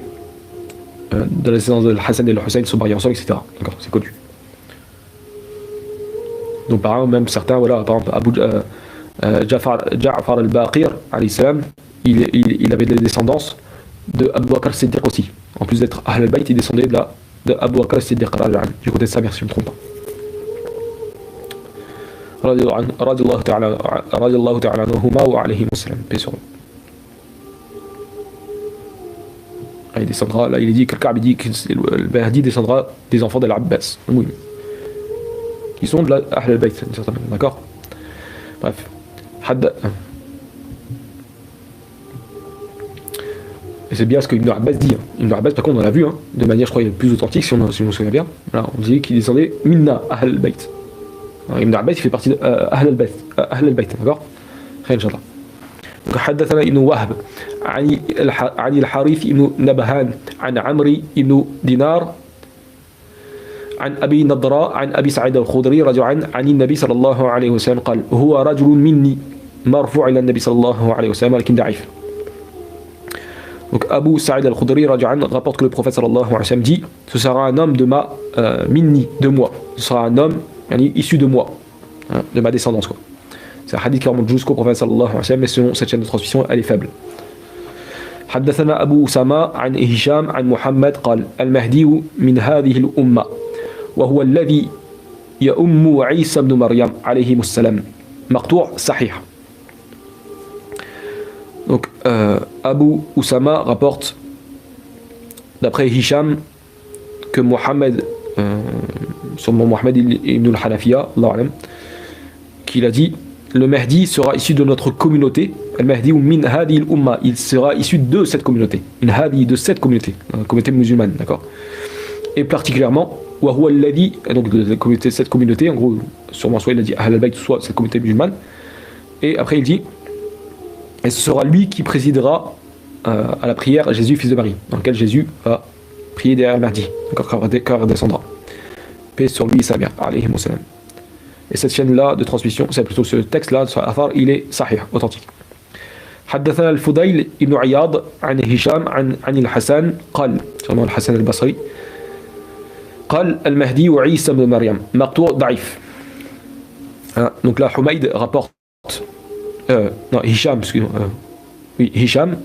De la descendance de Hassan et le Hussein sont mariés ensemble, etc. D'accord, c'est connu. Donc par exemple, même certains, voilà, par exemple, Ja'far al-Baqir, alayhi salam, il avait des descendances de Abu Bakr Siddiq aussi. En plus d'être Ahl al-Bayt, il descendait de Abu Bakr Siddiq, du côté de sa mère, si je ne me trompe pas. Radiallahu ta'ala anhuma wa alayhim salam, paix sur eux. Il descendra, là il est dit que Ka'b dit que le Mahdi descendra des enfants d'Al-Abbas, oui, qui sont de la Ahl al-Bayt, certainement, d'accord. Bref, et c'est bien ce que Ibn Abbas dit. Ibn Abbas, par contre, on l'a vu, hein, de manière, je crois, plus authentique, si on me souvient bien. Voilà, on disait qu'il descendait Minna Ahl al-Bayt. Ibn Abbas, il fait partie de Ahl al-Bayt, d'accord. Khayr, Inch'Allah. حدثنا ابن وهب عن الحارث بن نبهان عن عمرو بن دينار عن أبي نضراء عن أبي سعيد الخدري رضي الله عنه عن النبي صلى الله عليه وسلم قال هو رجل مني مرفوع إلى النبي صلى الله عليه وسلم ولكن ضعيف. Donc Abu Sa'id al-Khudri radiyallahu anhu rapporte que le prophète sallallahu alayhi wa sallam dit ce sera un homme de ma minni, de moi. Ce sera un homme issu de moi, hein, de ma descendance quoi. C'est un hadith qui remonte jusqu'au prophète sallallahu alayhi wa sallam, mais selon cette chaîne de transmission, elle est faible. حدثنا أبو أسامة عن هشام عن محمد قال المهدي من هذه الأمة وهو الذي يؤم عيسى بن مريم عليه السلام مقطوع صحيح. Donc Abu Usama rapporte d'après Hisham, que Mohammed, sûrement Mohammed ibn al-Hanafiya, qu'il a dit, le Mahdi sera issu de notre communauté, al-Mahdi ou min hadi al-umma, il sera issu de cette communauté, min hadi, de cette communauté, la communauté musulmane, d'accord. Et particulièrement, wa huwa alladhi, donc de cette communauté, en gros, sûrement soit il a dit Ahl al-Bayt, soit cette communauté musulmane, et après il dit, et ce sera lui qui présidera à la prière Jésus, fils de Marie, dans lequel Jésus va prier derrière Mahdi, quand il redescendra. Paix sur lui et sa mère, alayhi wa sallam. Et cette chaîne-là de transmission, c'est plutôt ce texte-là, ce athar, il est sahih, authentique. حدثنا الفضيل ابن عياض عن هشام عن الحسن قال سماه الحسن البصري قال المهدي وعيسى بن مريم مقطوع ضعيف. Donc là Humayd rapporte non Hisham excusez-moi oui Hisham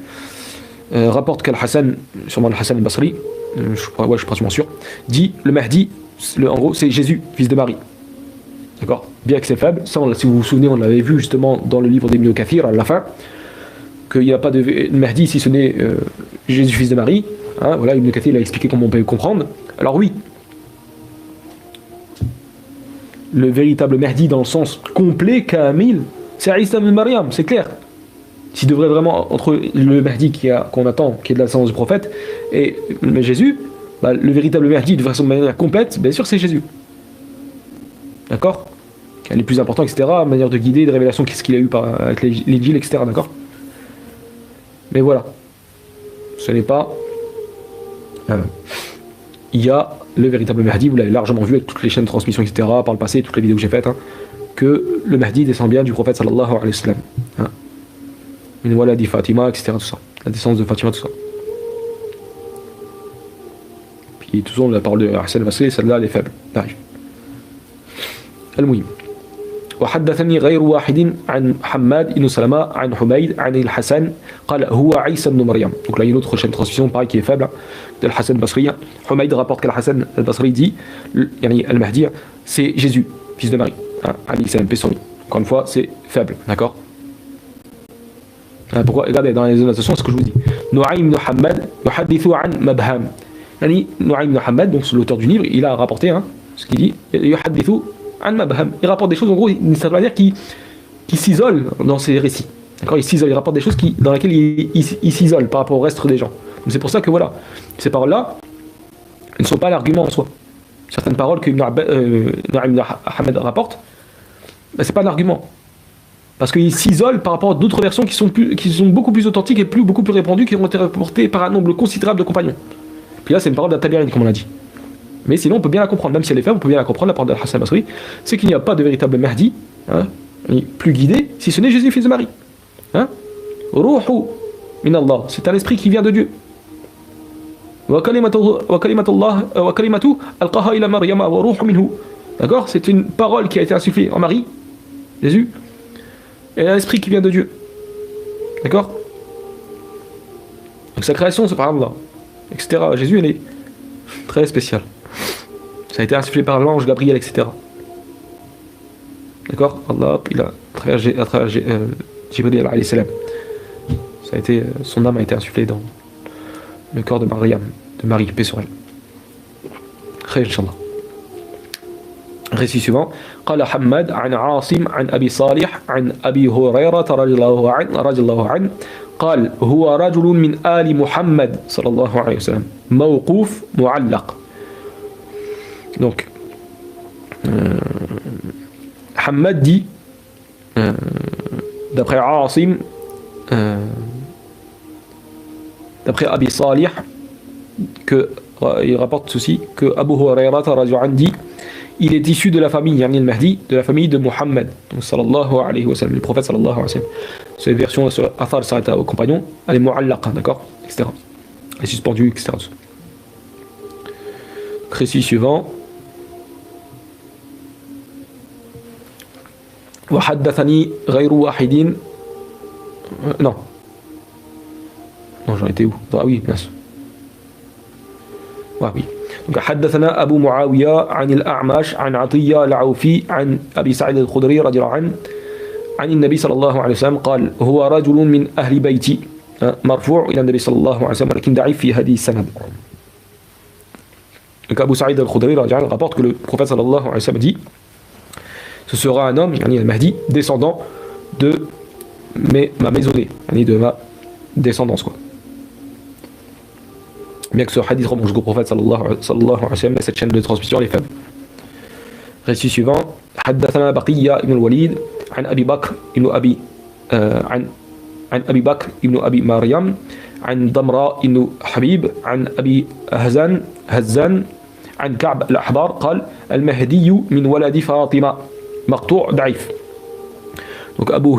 rapporte qu'Al-Hassan, sûrement Al-Hassan al-Basri, je suis pratiquement sûr, dit le Mahdi, en gros c'est Jésus, fils de Marie. D'accord. Bien que c'est faible, ça, si vous vous souvenez, on l'avait vu justement dans le livre d'Ibn Kathir à la fin, qu'il n'y a pas de Mahdi si ce n'est Jésus, fils de Marie. Hein, voilà, Ibn Kathir a expliqué comment on peut le comprendre. Alors oui, le véritable Mahdi dans le sens complet, Kamil, c'est Isa ibn Maryam, c'est clair. S'il devrait vraiment, entre le Mahdi qu'on attend, qui est de la descendance du prophète, et Jésus, bah, le véritable Mahdi de façon manière complète, bien sûr c'est Jésus. D'accord. Elle est plus importante, etc. Manière de guider, de révélation, qu'est-ce qu'il a eu avec l'Injil, etc. D'accord. Mais voilà. Ce n'est pas. Il y a le véritable Mahdi, vous l'avez largement vu avec toutes les chaînes de transmission, etc. Par le passé, toutes les vidéos que j'ai faites, hein, que le Mahdi descend bien du prophète sallallahu alayhi wa sallam. Une voilà dit Fatima, etc. Tout ça. La descendance de Fatima, tout ça. Puis tout ça, la parole de Hassan al-Basri, celle-là, elle est faible. Arrive. المهم وحدثني غير واحد عن حماد بن سلمة عن حميد عن الحسن قال هو عيسى بن مريم. Donc là il y a une autre chaîne de transmission pareil qui est faible de Hassan al-Basri. Humayd rapporte qu'Al-Hassan al-Basri dit yani al-Mahdi c'est Jésus fils de Marie, alayhi salam, paix sur lui. Encore une fois c'est faible, d'accord. Pourquoi? Regardez dans les annotations ce que je vous dis. Nu'aym ibn Hammad yuhaddithu an Mabham. Yani Nu'aym ibn Hammad, donc l'auteur du livre, il a rapporté ce qu'il dit yuhaddithu. Il rapporte des choses en gros d'une certaine manière qui s'isolent dans ses récits. D'accord, il s'isole, il rapporte des choses dans lesquelles il s'isole par rapport au reste des gens. Donc c'est pour ça que voilà, ces paroles-là ne sont pas l'argument en soi. Certaines paroles que Ibn Ahmed rapporte, ben, c'est pas un argument. Parce qu'il s'isole par rapport à d'autres versions qui sont beaucoup plus authentiques et beaucoup plus répandues, qui ont été rapportées par un nombre considérable de compagnons. Puis là c'est une parole d'un tabi'in comme on l'a dit. Mais sinon, on peut bien la comprendre, même si elle est faible, on peut bien la comprendre, la parole d'Al-Hassan al-Basri, c'est qu'il n'y a pas de véritable Mahdi, plus guidé, si ce n'est Jésus, fils de Marie. Ruhu min Allah, c'est un esprit qui vient de Dieu. Wa kalimatu alqaha ila Maryama wa ruhu minhu. D'accord, c'est une parole qui a été insufflée en Marie, Jésus, et un esprit qui vient de Dieu. D'accord. Donc sa création, c'est par Allah, etc. Jésus, elle est très spéciale. Ça a été insufflé par l'ange Gabriel, etc. D'accord. Allah, il a, à travers Jibril alayhi salam, ça a été, son âme a été insufflée dans le corps de Marie, paix sur elle. Khayr, Inch'Allah. Récit suivant. قال حماد عن عاصم عن أبي صالح عن أبي هريرة رضي الله عنه قال هو رجل من آل محمد صلى الله عليه وسلم موقوف معلق. Donc Hamad dit d'après Asim d'après Abi Salih que il rapporte ceci que Abu Hurairah radhiyallahu anhu dit il est issu de la famille yani al-Mahdi de la famille de Muhammad sallallahu alayhi wa sallam, le prophète sallallahu alayhi wa sallam. Cette version sur Athar s'arrête aux compagnons, elle est mu'allaq, d'accord, etc. Elle est suspendue, etc. Récit suivant. وحدثني غير واحد non j'en étais où? Ah oui, bien sûr. Ah oui. Donc حدثنا أبو معاوية عن الأعمش عن عطية العوفي عن أبي سعيد الخدري رضي الله عنه عن النبي صلى الله عليه وسلم قال هو رجل من أهل بيتي مرفوع إلى النبي صلى الله عليه وسلم لكن ضعيف في هذه السند. Donc Abu Sa'id al-Khudri rapporte que le prophète sallallahu alayhi wa sallam dit ce sera un homme, yani al-Mahdi, descendant de ma maisonnée, yani de ma descendance, quoi. Bien que ce hadith remonte jusqu'au prophète sallallahu alayhi wa sallam, mais cette chaîne de transmission est faible. Récit suivant. حدثنا بقية ابن الوليد عن أبي بكر ابن أبي عن أبي بكر ابن أبي مريم عن ضمراء ابن حبيب عن أبي هزان عن كعب الأحبار قال المهدي من ولد فاطمة مقطوع ضعيف. Donc Abu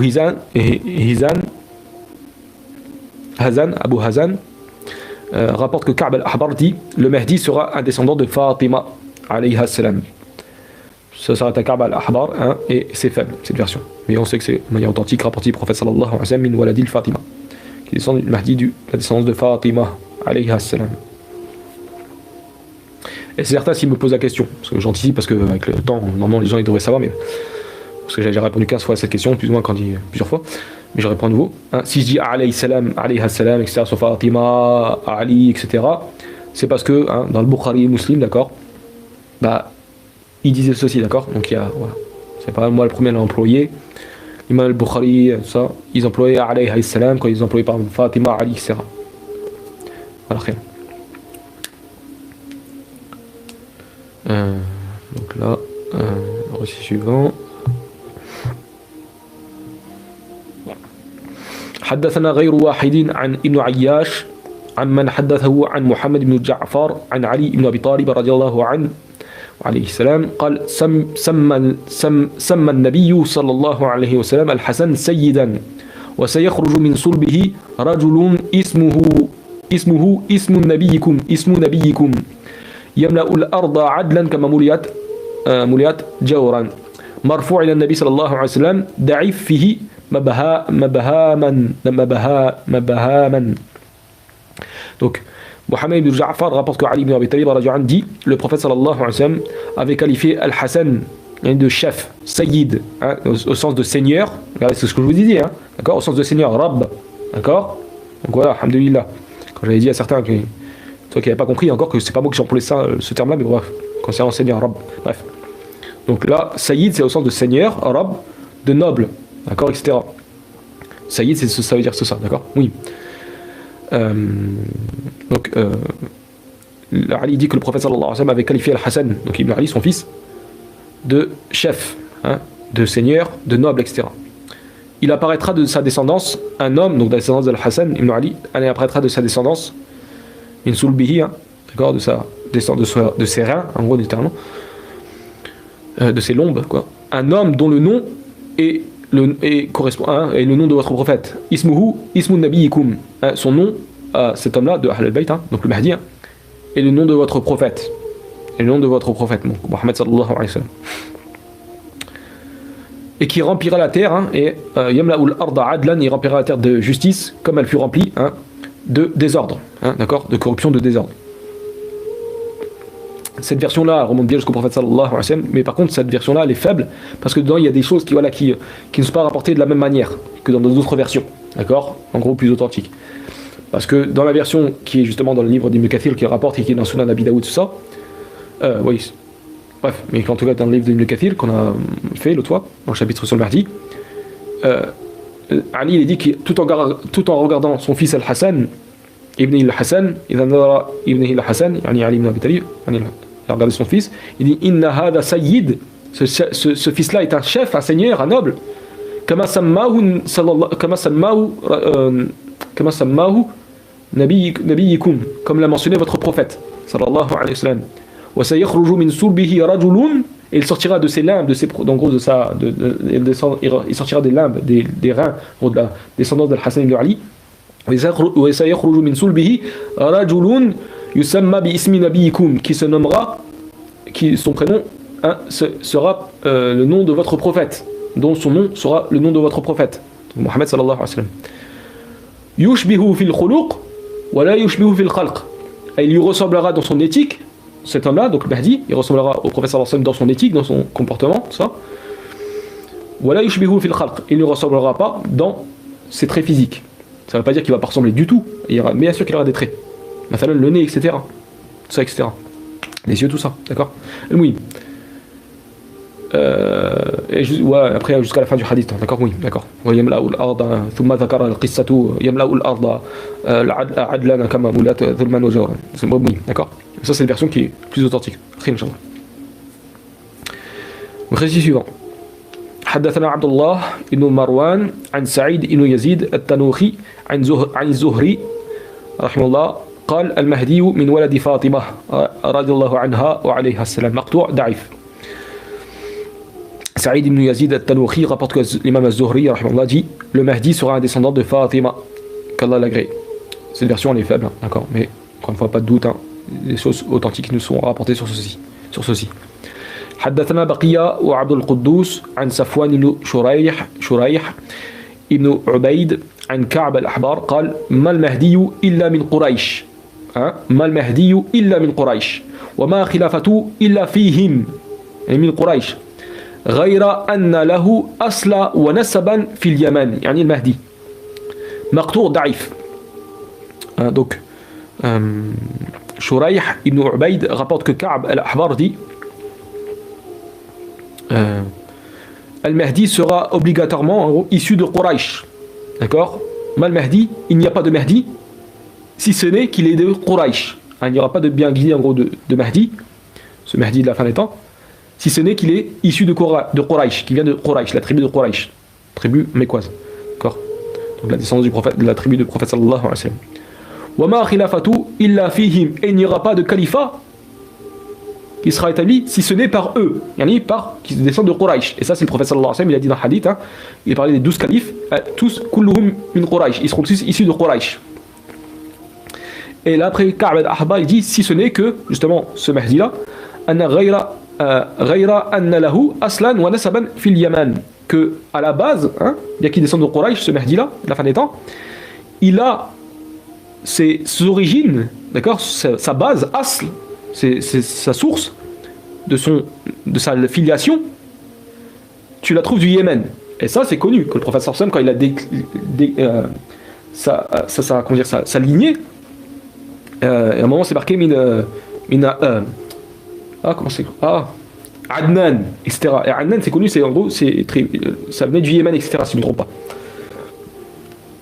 Hazan rapporte que Ka'b al-Ahbar dit le Mahdi sera un descendant de Fatima alayha salam. Ça s'arrête à Ka'b al-Ahbar, hein, et c'est faible cette version. Mais on sait que c'est de manière authentique rapporté du prophète sallallahu alayhi wa sallam min waladil Fatima, qui descend du Mahdi de la descendance de Fatima alayha salam. Et c'est certain s'il me pose la question, parce que j'anticipe, parce que avec le temps, normalement les gens ils devraient savoir, mais parce que j'ai déjà répondu 15 fois à cette question, plus ou moins quand dit plusieurs fois, mais je réponds à nouveau. Hein, si je dis alayhi salam, etc., sur Fatima, Ali, etc., c'est parce que hein, dans le Bukhari et Muslim, d'accord, bah il disait ceci, d'accord, donc il y a, voilà, c'est pas moi le premier à l'employer. Imam al-Bukhari, tout ça, ils employaient alayhi salam quand ils employaient par Fatima, Ali, etc. Voilà, rien. Donc là, le récit suivant. حدثنا غير واحد عن ابن عياش عمن حدثه عن محمد بن جعفر عن علي بن أبي طالب رضي الله عنه عليه السلام قال سمى النبي صلى الله عليه وسلم الحسن سيدا وسيخرج من صلبه رجل اسمه اسم نبيكم يملأ الأرض عدلا كما مليت جورا مرفوع إلى النبي صلى الله عليه وسلم ضعيف فيه مبهاما. Donc Mohammed ibn Ja'far rapporte que Ali ibn Abi Talib dit le prophète sallallahu alayhi wa sallam avait qualifié Al-Hassan de chef, Sayyid, hein, au sens de seigneur. Regardez, c'est ce que je vous disais, hein, d'accord, au sens de seigneur, Rabb, d'accord. Donc voilà, alhamdulillah. Quand j'avais dit à certains qui n'avaient pas compris encore que c'est pas moi qui j'ai employé ce terme-là, mais bref, quand c'est un seigneur, Rabb, bref. Donc là, Sayyid c'est au sens de seigneur, Rabb, de noble, d'accord, etc. Sayyid, ça veut dire ça, d'accord, oui. Donc Ali dit que le prophète sallallahu alayhi wa sallam avait qualifié Al-Hassan, donc Ibn Ali, son fils, de chef, hein, de seigneur, de noble, etc. Il apparaîtra de sa descendance un homme, donc de la descendance d'Al-Hassan, Ibn Ali, il apparaîtra de sa descendance une sulbihi, hein, d'accord, de ses reins, en gros, littéralement, de ses lombes, quoi. Un homme dont le nom correspond, hein, et le nom de votre prophète. Ismun nabiyikum. Hein, son nom, cet homme-là, de Ahl al-Bayt, hein, donc le Mahdi, hein, et le nom de votre prophète. Et le nom de votre prophète, donc Muhammad sallallahu alayhi wa sallam. Et qui remplira la terre, hein, et Yamla'ul arda adlan, il remplira la terre de justice, comme elle fut remplie, hein, de désordre, hein, d'accord, de corruption, de désordre. Cette version-là remonte bien jusqu'au prophète sallallahu alayhi wa sallam, mais par contre cette version-là elle est faible parce que dedans il y a des choses qui ne sont pas rapportées de la même manière que dans d'autres versions, d'accord, en gros plus authentiques. Parce que dans la version qui est justement dans le livre d'Ibn Kathir qui rapporte et qui est dans Sunan Abi Daoud, tout ça, oui, bref, mais en tout cas dans le livre d'Ibn Kathir qu'on a fait l'autre fois, dans le chapitre sur le Mahdi, Ali il dit que tout en regardant son fils Al-Hassan, Ibn al-Hassan, Ibn al-Hassan, yani Ali ibn Abi Talib, il a regardé son fils, il dit Inna hada sayyid, ce fils-là est un chef, un seigneur, un noble. Kama sammahu nabiyikum, comme l'a mentionné votre prophète, sallallahu alayhi wa sallam. Wa sayakhruju min sulbihi rajulun, et il sortira de ses limbes, en gros il sortira des limbes, des reins, de la descendance d'Al-Hassan ibn Ali. وسيخرج من صلبه رجل يسمى باسم نبيكم, qui se nommera, qui son prénom, hein, sera le nom de votre prophète, dont son nom sera le nom de votre prophète, Mohammed sallallahu alayhi wa sallam. yushbihu fil khuluq wa la yushbihu fil khalq, il lui ressemblera dans son éthique, cet homme-là, donc le Mahdi, il ressemblera au prophète sallallahu alayhi wa sallam dans son éthique, dans son comportement, tout ça. Wa la yushbihu fil khalq, il ne ressemblera pas dans ses traits physiques. Ça ne veut pas dire qu'il ne va pas ressembler du tout. Mais bien sûr qu'il aura des traits. Le nez, etc. Tout ça, etc. Les yeux, tout ça, d'accord. Oui. Ouais, après jusqu'à la fin du hadith, d'accord, oui, d'accord. ويملأ الأرض ثم ذكر القصة يملأ الأرض عدلا كما ملأت ظلما وجورا. Oui, d'accord. Ça c'est la version qui est plus authentique. خير إن شاء الله. Récit suivant. حدثنا عبد الله بن مروان عن سعيد بن يزيد التنوخي عن الزهري رحمه الله قال المهدي من ولد فاطمة رضي الله عنها وعليها السلام. مقطوع ضعيف. Saïd ibn Yazid al-Tanouhi rapporte que l'imam al-Zuhri dit le Mahdi sera un descendant de Fatima, qu'Allah l'agrée. Cette version elle est faible, hein, d'accord, mais encore une fois, pas de doute, hein, les choses authentiques nous sont rapportées sur ceci. حدثنا بقية وعبد القدوس عن صفوان بن شريح ابن عبيد عن كعب الأحبار قال ما المهدي إلا من قريش ما المهدي إلا من قريش وما خلافته إلا فيهم يعني من قريش غير أن له أصلا ونسبا في اليمن يعني المهدي مقطوع ضعيف. Donc Shuraih ibn Ubayd rapporte que Ka'b al-Ahbar dit Al-Mahdi sera obligatoirement en gros, issu de Quraysh. D'accord. Mal-Mahdi, il n'y a pas de Mahdi si ce n'est qu'il est de Quraysh. Il n'y aura pas de bien guidé en gros de Mahdi, ce Mahdi de la fin des temps, si ce n'est qu'il est issu de Quraysh, qui vient de Quraysh, la tribu de Quraysh, tribu mécoise. D'accord. Donc la descendance du prophète, de la tribu du prophète sallallahu alayhi wa sallam. Wa ma khilafatu illa fihim, et il n'y aura pas de califat qui sera établi si ce n'est par eux, yani par qui descendent de Quraysh. Et ça c'est le prophète sallallahu alayhi wa sallam, il a dit dans le hadith, hein, il parlait des 12 califes, tous kulluhum min Quraysh, ils seront tous issus de Quraysh. Et là après Ka'b al-Ahbar il dit si ce n'est que justement ce Mahdi là, anna ghayra anna lahu aslan wa nasaban fil Yaman, que à la base, hein, bien qu'il descende de Quraysh, ce Mahdi là, la fin des temps, il a ses origines, d'accord, sa base, asl, c'est sa source de sa filiation, tu la trouves du Yémen. Et ça c'est connu que le prophète sallallahu alayhi wa sallam, quand il a sa lignée, et à un moment c'est marqué Adnan, etc. Et Adnan c'est connu, c'est en gros ça venait du Yémen, etc. si je ne me trompe pas.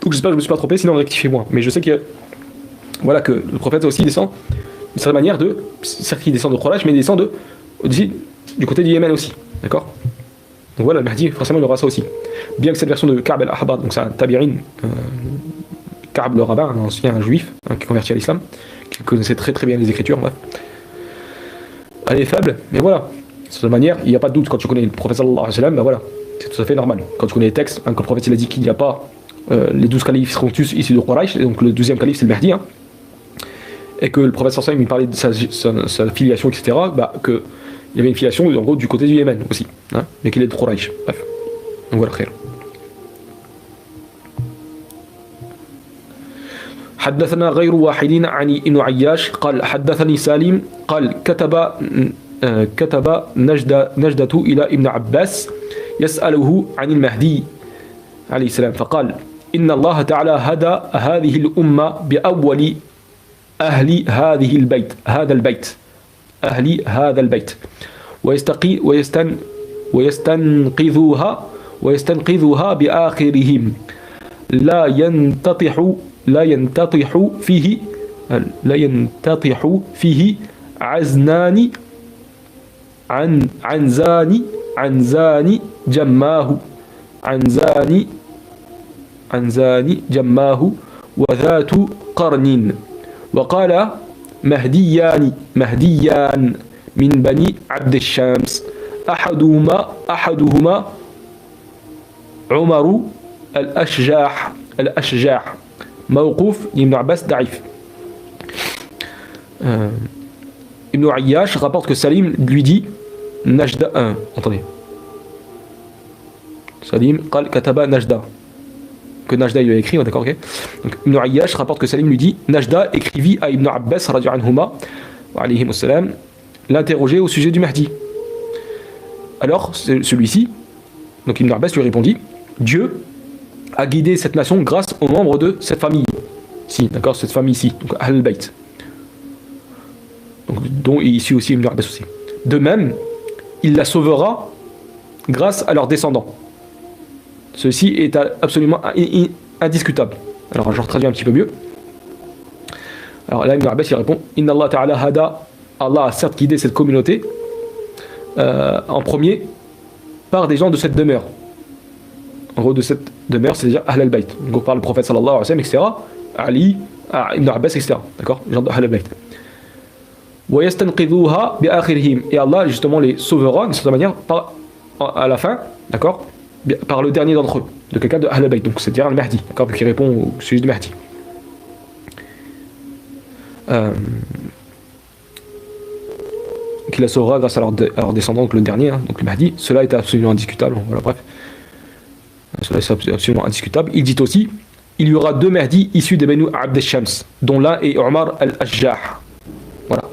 Donc j'espère que je ne me suis pas trompé, sinon rectifiez-moi. Mais je sais que voilà que le prophète aussi descend d'une certaine manière de, certes qu'il descend de Quraysh, mais il descend du côté du Yémen aussi, d'accord. Donc voilà, le Mahdi forcément il aura ça aussi. Bien que cette version de Ka'b al-Ahbar, donc c'est un tabi'in, Ka'b le rabbin, un ancien juif qui convertit à l'islam, qui connaissait très très bien les écritures, bref. Elle est faible, mais voilà. De cette manière, il n'y a pas de doute quand tu connais le prophète sallallahu alayhi wa sallam, ben voilà, c'est tout à fait normal. Quand tu connais les textes, hein, quand le prophète il a dit qu'il n'y a pas les 12 califes seront tous issus de Quraysh, et donc le 12e calife c'est le Mahdi, hein, et que le prophète sallallahu alayhi wa sallam il parlait de sa filiation, etc., bah, qu'il y avait une filiation en gros du côté du Yémen aussi, hein, mais qu'il est de Quraysh. Bref, donc voilà, khayr. حدثنا غير واحد عن ابن عياش قال حدثني سالم قال كتب نجدة إلى ابن عباس يسأله عن المهدي عليه السلام فقال إن الله تعالى هدى هذه الأمة بأول أهل هذا البيت ويستنقذها بآخرهم لا ينتطح فيه عزنان عنزان جماه وذات قرن وقال مهديان من بني عبد الشمس أحدهما عمر الأشجاع موقوف Ibn Abbas ضعيف. Ibn Ayyash rapporte que Salim lui dit Najda, attendez, Salim قال كتب Najda, que Najda lui a écrit, d'accord, ok. Donc Ibn Ayyash rapporte que Salim lui dit Najda écrivit à Ibn Abbas radiyallahu anhuma wa alayhim assalam l'interroger au sujet du Mahdi. Alors celui-ci, donc Ibn Abbas lui répondit Dieu a guidé cette nation grâce aux membres de cette famille. Si, d'accord, cette famille ici, donc Ahl al-Bayt. donc, dont est issu aussi Ibn Abbas aussi. De même, il la sauvera grâce à leurs descendants. Ceci est absolument indiscutable. Alors je retraduis un petit peu mieux. Alors là, Ibn Abbas il répond Inna Allah ta'ala hada, Allah a certes guidé cette communauté en premier par des gens de cette demeure. En gros, de cette demeure, c'est-à-dire Ahl al-Bayt. Donc par le prophète sallallahu alayhi wa sallam, etc. Ali, Ibn Abbas, etc. D'accord, les gens de Ahl al-Bayt. Et Allah justement les sauvera d'une certaine manière à la fin, d'accord, par le dernier d'entre eux, de quelqu'un de Ahl al-Bayt, donc c'est-à-dire le Mahdi, d'accord, qui répond au sujet du Mahdi. Qui la sauvera grâce à leur descendant, donc le dernier, hein, donc le Mahdi. Cela est absolument indiscutable. Voilà, bref, cela est absolument indiscutable. Il dit aussi, il y aura deux Mahdi issus des Banu Abd al-Shams, dont l'un est Omar al-Ashjah. Voilà.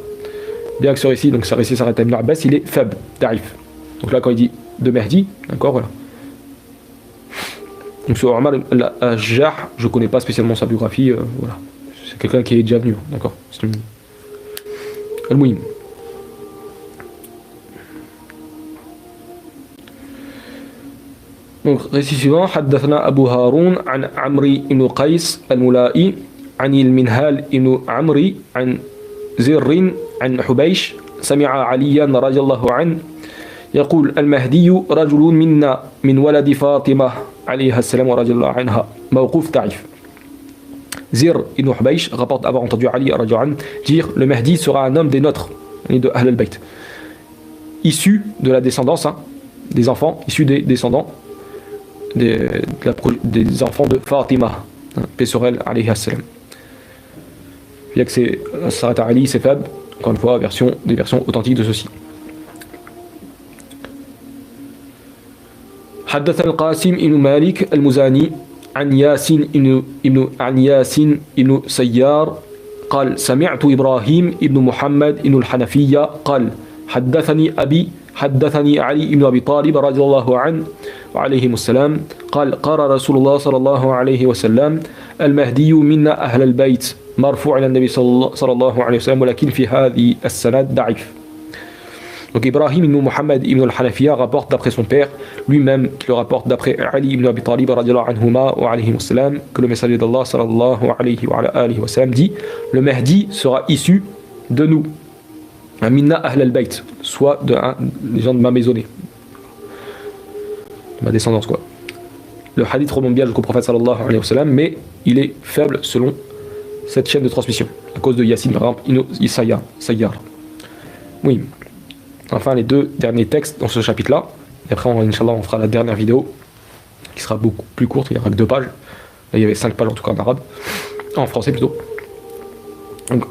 Bien que ce récit, donc ce récit s'arrête à Ibn Abbas, il est faible, tarif. Donc là, quand il dit deux Mahdi, d'accord, voilà. Donc sur Omar al-Ashjah, je ne connais pas spécialement sa biographie, voilà. C'est quelqu'un qui est déjà venu, d'accord. C'est Al-Mouhim. Donc, récit suivant, حدثنا أبو هارون عن عمري بن قيس الملائي عن المنهال بن عمري عن زر عن حبيش سمع عليا رضي الله عنه يقول المهدي رجل منا من ولد فاطمة عليها السلام رضي الله عنها موقوف ضعيف. Zir ibn Hubaysh rapporte avoir entendu Ali dire le Mahdi sera un homme des nôtres, de Ahl al-Bayt, issu de la descendance, hein, des enfants, issus des descendants des enfants de Fatima, hein, paix sur elle, alayhi salam. Bien que c'est Sarat Ali, c'est faible, encore une fois, des versions authentiques de ceci. حدثنا القاسم بن مالك المزاني عن ياسين بن سيار قال سمعت إبراهيم بن محمد بن الحنفية قال حدثني أبي حدثني علي بن أبي طالب رضي الله عنه وعليهم السلام قال قال رسول الله صلى الله عليه وسلم المهدي منا أهل البيت مرفوع إلى النبي صلى الله عليه وسلم ولكن في هذه السند ضعيف. Donc Ibrahim ibn Muhammad ibn al-Hanafiya rapporte d'après son père, lui-même qui le rapporte d'après Ali ibn Abi Talib radiyallahu anhuma wa alayhi wa sallam, que le messager d'Allah sallallahu alayhi wa sallam dit le Mahdi sera issu de nous, minna ahl al-bayt, soit des gens de ma maisonnée, de ma descendance quoi. Le hadith remonte bien jusqu'au prophète sallallahu alayhi wa sallam, mais il est faible selon cette chaîne de transmission à cause de Yassin ibn Sayyar. Oui. Enfin, les deux derniers textes dans ce chapitre-là. Et après, Inch'Allah, on fera la dernière vidéo qui sera beaucoup plus courte. Il n'y aura que 2 pages. Là, il y avait 5 pages en tout cas en arabe. En français plutôt. Donc,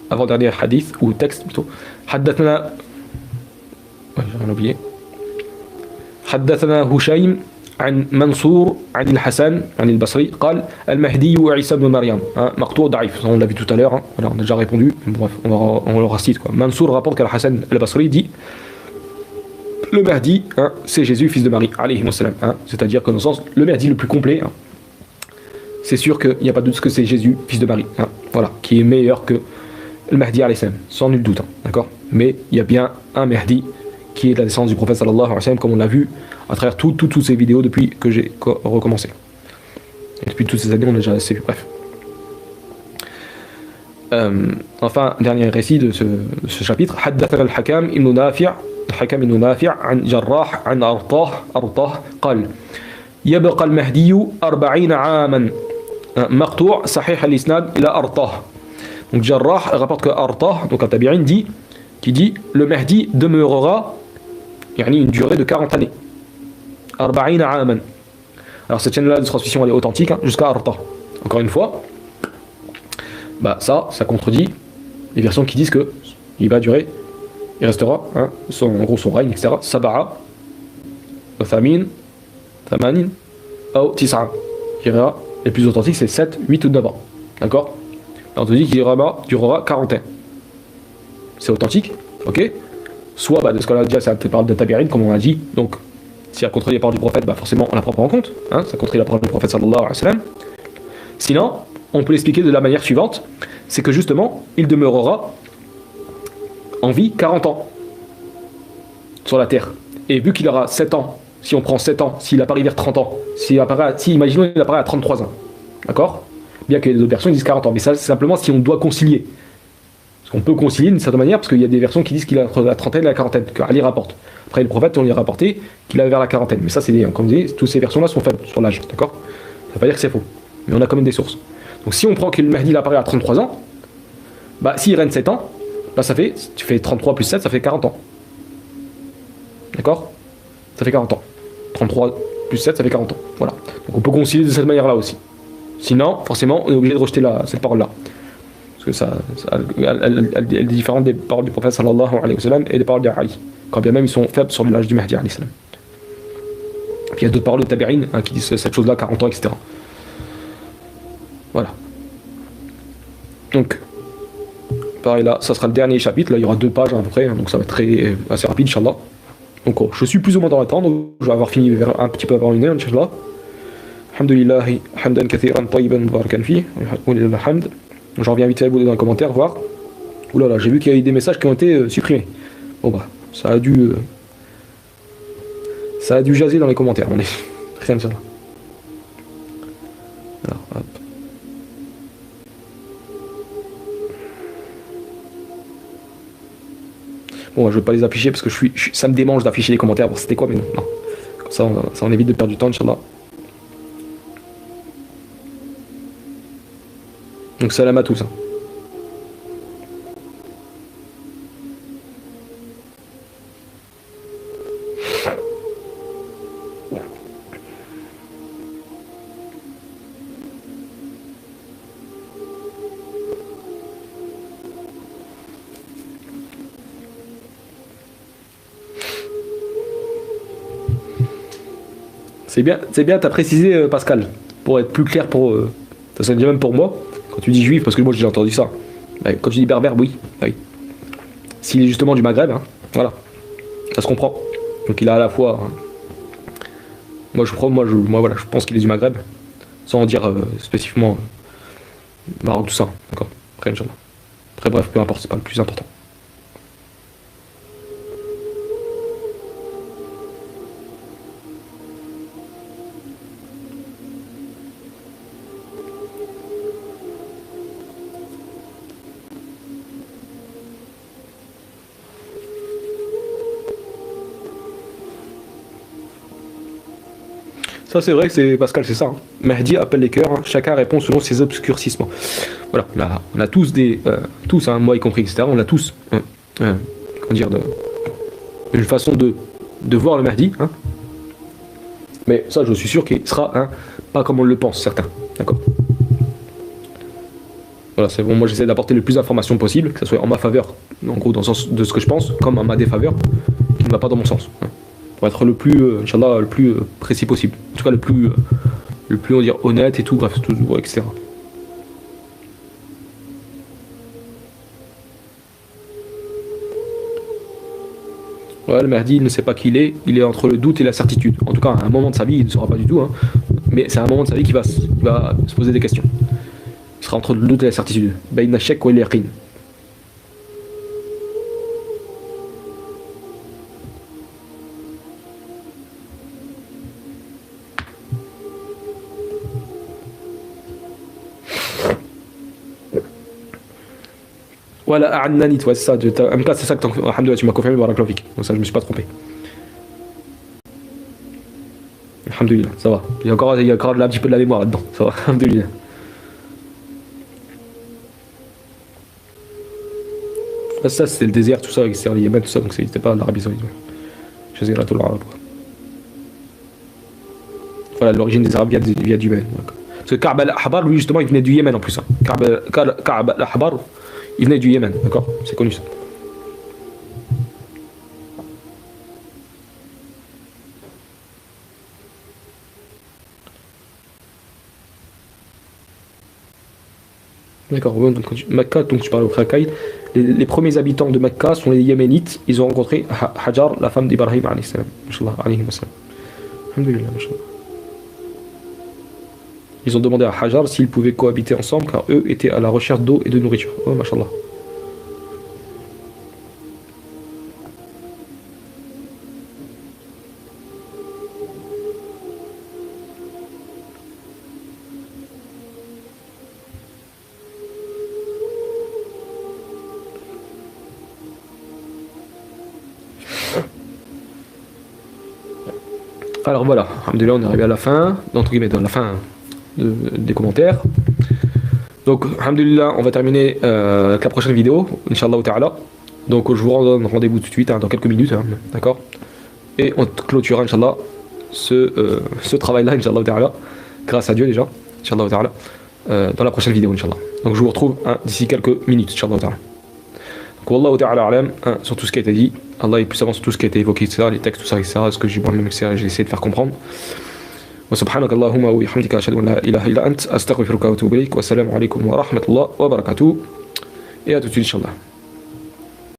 avant-dernier hadith, ou texte plutôt. Haddathana. Ouais, j'ai rien oublié. Haddathana Hushaym عن منصور عن الحسن عن البصري قال المهدي وعيسى بن مريم مقطوع ضعيف, on l'a vu tout à l'heure, hein. Voilà, on a déjà répondu, bref, on le recite quoi. Mansour rapporte qu'Al-Hassan al-Basri dit le Mahdi, hein, c'est Jésus fils de Marie alayhi wa sallam, hein, c'est-à-dire que dans le sens le Mahdi le plus complet, hein, c'est sûr qu'il n'y a pas de doute que c'est Jésus fils de Marie, hein, voilà, qui est meilleur que le Mahdi alayhi salam, sans nul doute, hein, d'accord, mais il y a bien un Mahdi qui est de la descendance du prophète sallallahu alayhi wa sallam, comme on l'a vu à travers toutes ces vidéos depuis que j'ai recommencé. Et depuis toutes ces années, on a déjà assez vu, bref. Enfin, dernier récit de ce chapitre. حدثنا الحكام بن نافع عن جراح عن أرطاه قال يبقى المهدي 40 عاما مقطوع صحيح الإسناد إلى أرطاه. Donc Jarrah rapporte que Artah, donc un tabi'in, qui dit le Mahdi demeurera une durée de 40 années. 40 عاما. Alors cette chaîne-là de transmission elle est authentique, hein, jusqu'à Arta. Encore une fois, bah ça contredit les versions qui disent que il restera, hein, en gros son règne, etc. Saba'a, Thamin, Thamanin, ou Tis'a. Les plus authentiques c'est 7, 8 ou 9 ans. D'accord? On te dit qu'il durera 40 ans. C'est authentique, ok? Soit de ce qu'on a dit, ça parle de tabi'in, comme on a dit, donc si elle contredit la parole du prophète, forcément on la prend pas en compte, hein, ça contredit la parole du prophète sallallahu alayhi wa sallam. Sinon, on peut l'expliquer de la manière suivante, c'est que justement, il demeurera en vie 40 ans sur la terre. Et vu qu'il aura 7 ans, si on prend 7 ans, s'il apparaît vers 30 ans, si imaginons il apparaît à 33 ans, d'accord? Bien que les autres versions disent 40 ans, mais ça c'est simplement si on doit concilier. Parce qu'on peut concilier d'une certaine manière, parce qu'il y a des versions qui disent qu'il a entre la trentaine et la quarantaine, que Ali rapporte. Après le prophète, on lui a rapporté qu'il avait vers la quarantaine. Mais ça, comme je dis, toutes ces versions-là sont faibles sur l'âge, d'accord? Ça ne veut pas dire que c'est faux. Mais on a quand même des sources. Donc si on prend que le Mahdi il apparaît à 33 ans, bah s'il règne 7 ans, bah ça fait, tu fais 33 plus 7, ça fait 40 ans. D'accord? Ça fait 40 ans. 33 plus 7, ça fait 40 ans. Voilà. Donc on peut concilier de cette manière-là aussi. Sinon, forcément, on est obligé de rejeter cette parole-là. Parce que elle est différente des paroles du prophète sallallahu alayhi wa sallam et des paroles d'Ali. Quand bien même ils sont faibles sur l'âge du Mahdi alayhi salam. Puis il y a d'autres paroles de Tabi'in qui disent cette chose-là, 40 ans, etc. Voilà. Donc, pareil là, ça sera le dernier chapitre. Là, il y aura 2 pages à peu près, donc ça va être assez rapide, Inch'Allah. Donc, je suis plus ou moins dans le temps, donc je vais avoir fini un petit peu avant 1 heure, Inch'Allah. Alhamdulillahi, hamdan kathiran, tayyiban, barakan fi, hamd. J'en reviens vite fait dans les commentaires, voir. Ouh là, j'ai vu qu'il y a eu des messages qui ont été supprimés. Bon bah, ça a dû jaser dans les commentaires, on est rien de ça. Alors, hop. Bon, je vais pas les afficher parce que ça me démange d'afficher les commentaires. Bon, c'était quoi, mais non. Comme ça, on évite de perdre du temps, Inch'Allah. Donc, salam à tous. C'est bien, t'as précisé, Pascal, pour être plus clair ça serait déjà même pour moi, quand tu dis juif, parce que moi j'ai entendu ça. Bah, quand tu dis berbère, oui. Bah, oui. S'il est justement du Maghreb, hein, voilà, ça se comprend. Donc il a à la fois. Hein, moi je pense qu'il est du Maghreb, sans en dire spécifiquement Maroc, tout ça. D'accord. Après, Inch'Allah. Après, bref, peu importe, c'est pas le plus important. Ça c'est vrai que c'est Pascal, c'est ça. Hein. Mahdi appelle les cœurs, hein. Chacun répond selon ses obscurcissements. Voilà, on a tous tous, hein, moi y compris, etc. On a tous, comment dire, une façon de voir le Mahdi. Hein. Mais ça, je suis sûr qu'il sera pas comme on le pense, certains. D'accord. Voilà, c'est bon. Moi, j'essaie d'apporter le plus d'informations possible, que ce soit en ma faveur, en gros, dans le sens de ce que je pense, comme en ma défaveur, qui ne va pas dans mon sens. Hein. Pour être le plus, Inch'Allah, le plus précis possible. En tout cas, le plus, on va dire, honnête et tout, bref, tout, ouais, etc. Ouais, le Mahdi, il ne sait pas qui il est entre le doute et la certitude. En tout cas, à un moment de sa vie, il ne saura pas du tout, hein, mais c'est un moment de sa vie qui va se poser des questions. Il sera entre le doute et la certitude. Bayna shak wa al-yaqin. Voilà, A'annani, ouais, c'est ça. C'est ça que alhamdoulilah, tu m'as confirmé, barakallahu fik. Donc ça, je me suis pas trompé. Alhamdoulilah, ça va. Il y a encore un petit peu de la mémoire là-dedans. Ça va, alhamdoulilah. Ça, c'était le désert, tout ça, etc. Le Yémen, tout ça, donc c'était pas l'Arabie Saoudite. Jaziratul Arab. Voilà, l'origine des Arabes vient du Yémen. Parce que Ka'b al-Ahbar, lui, justement, il venait du Yémen en plus. Hein. Ka'b al-Ahbar, il venait du Yémen, d'accord? C'est connu ça. D'accord, donc Mecca, donc tu parles au Khakaï. Les premiers habitants de Mecca sont les Yéménites. Ils ont rencontré Hajar, la femme d'Ibrahim, alayhi salam. Alhamdulillah, mashallah. Ils ont demandé à Hajar s'ils pouvaient cohabiter ensemble car eux étaient à la recherche d'eau et de nourriture. Oh, mashallah. Alors voilà, alhamdoulilah, on est arrivé à la fin, entre guillemets, dans la fin des commentaires. Donc, alhamdoulilah, on va terminer avec la prochaine vidéo, Inch'Allah ta'ala. Donc, je vous donne rendez-vous tout de suite, hein, dans quelques minutes, hein, d'accord. Et on clôturera, Inch'Allah, ce travail-là, Inch'Allah ta'ala, grâce à Dieu déjà, Inch'Allah ta'ala, dans la prochaine vidéo, Inch'Allah. Donc, je vous retrouve hein, d'ici quelques minutes, Inch'Allah ta'ala. Donc, Wallahu ta'ala alam, hein, sur tout ce qui a été dit. Allah est plus avant sur tout ce qui a été évoqué, etc., les textes, tout ça, etc., ce que j'ai moi-même j'ai essayé de faire comprendre. وسبحانك اللهم وبحمدك أشهد أن لا إله إلا أنت أستغفرك وأتوب إليك والسلام عليكم ورحمة الله وبركاته. Et à tout de suite, Inch'Allah.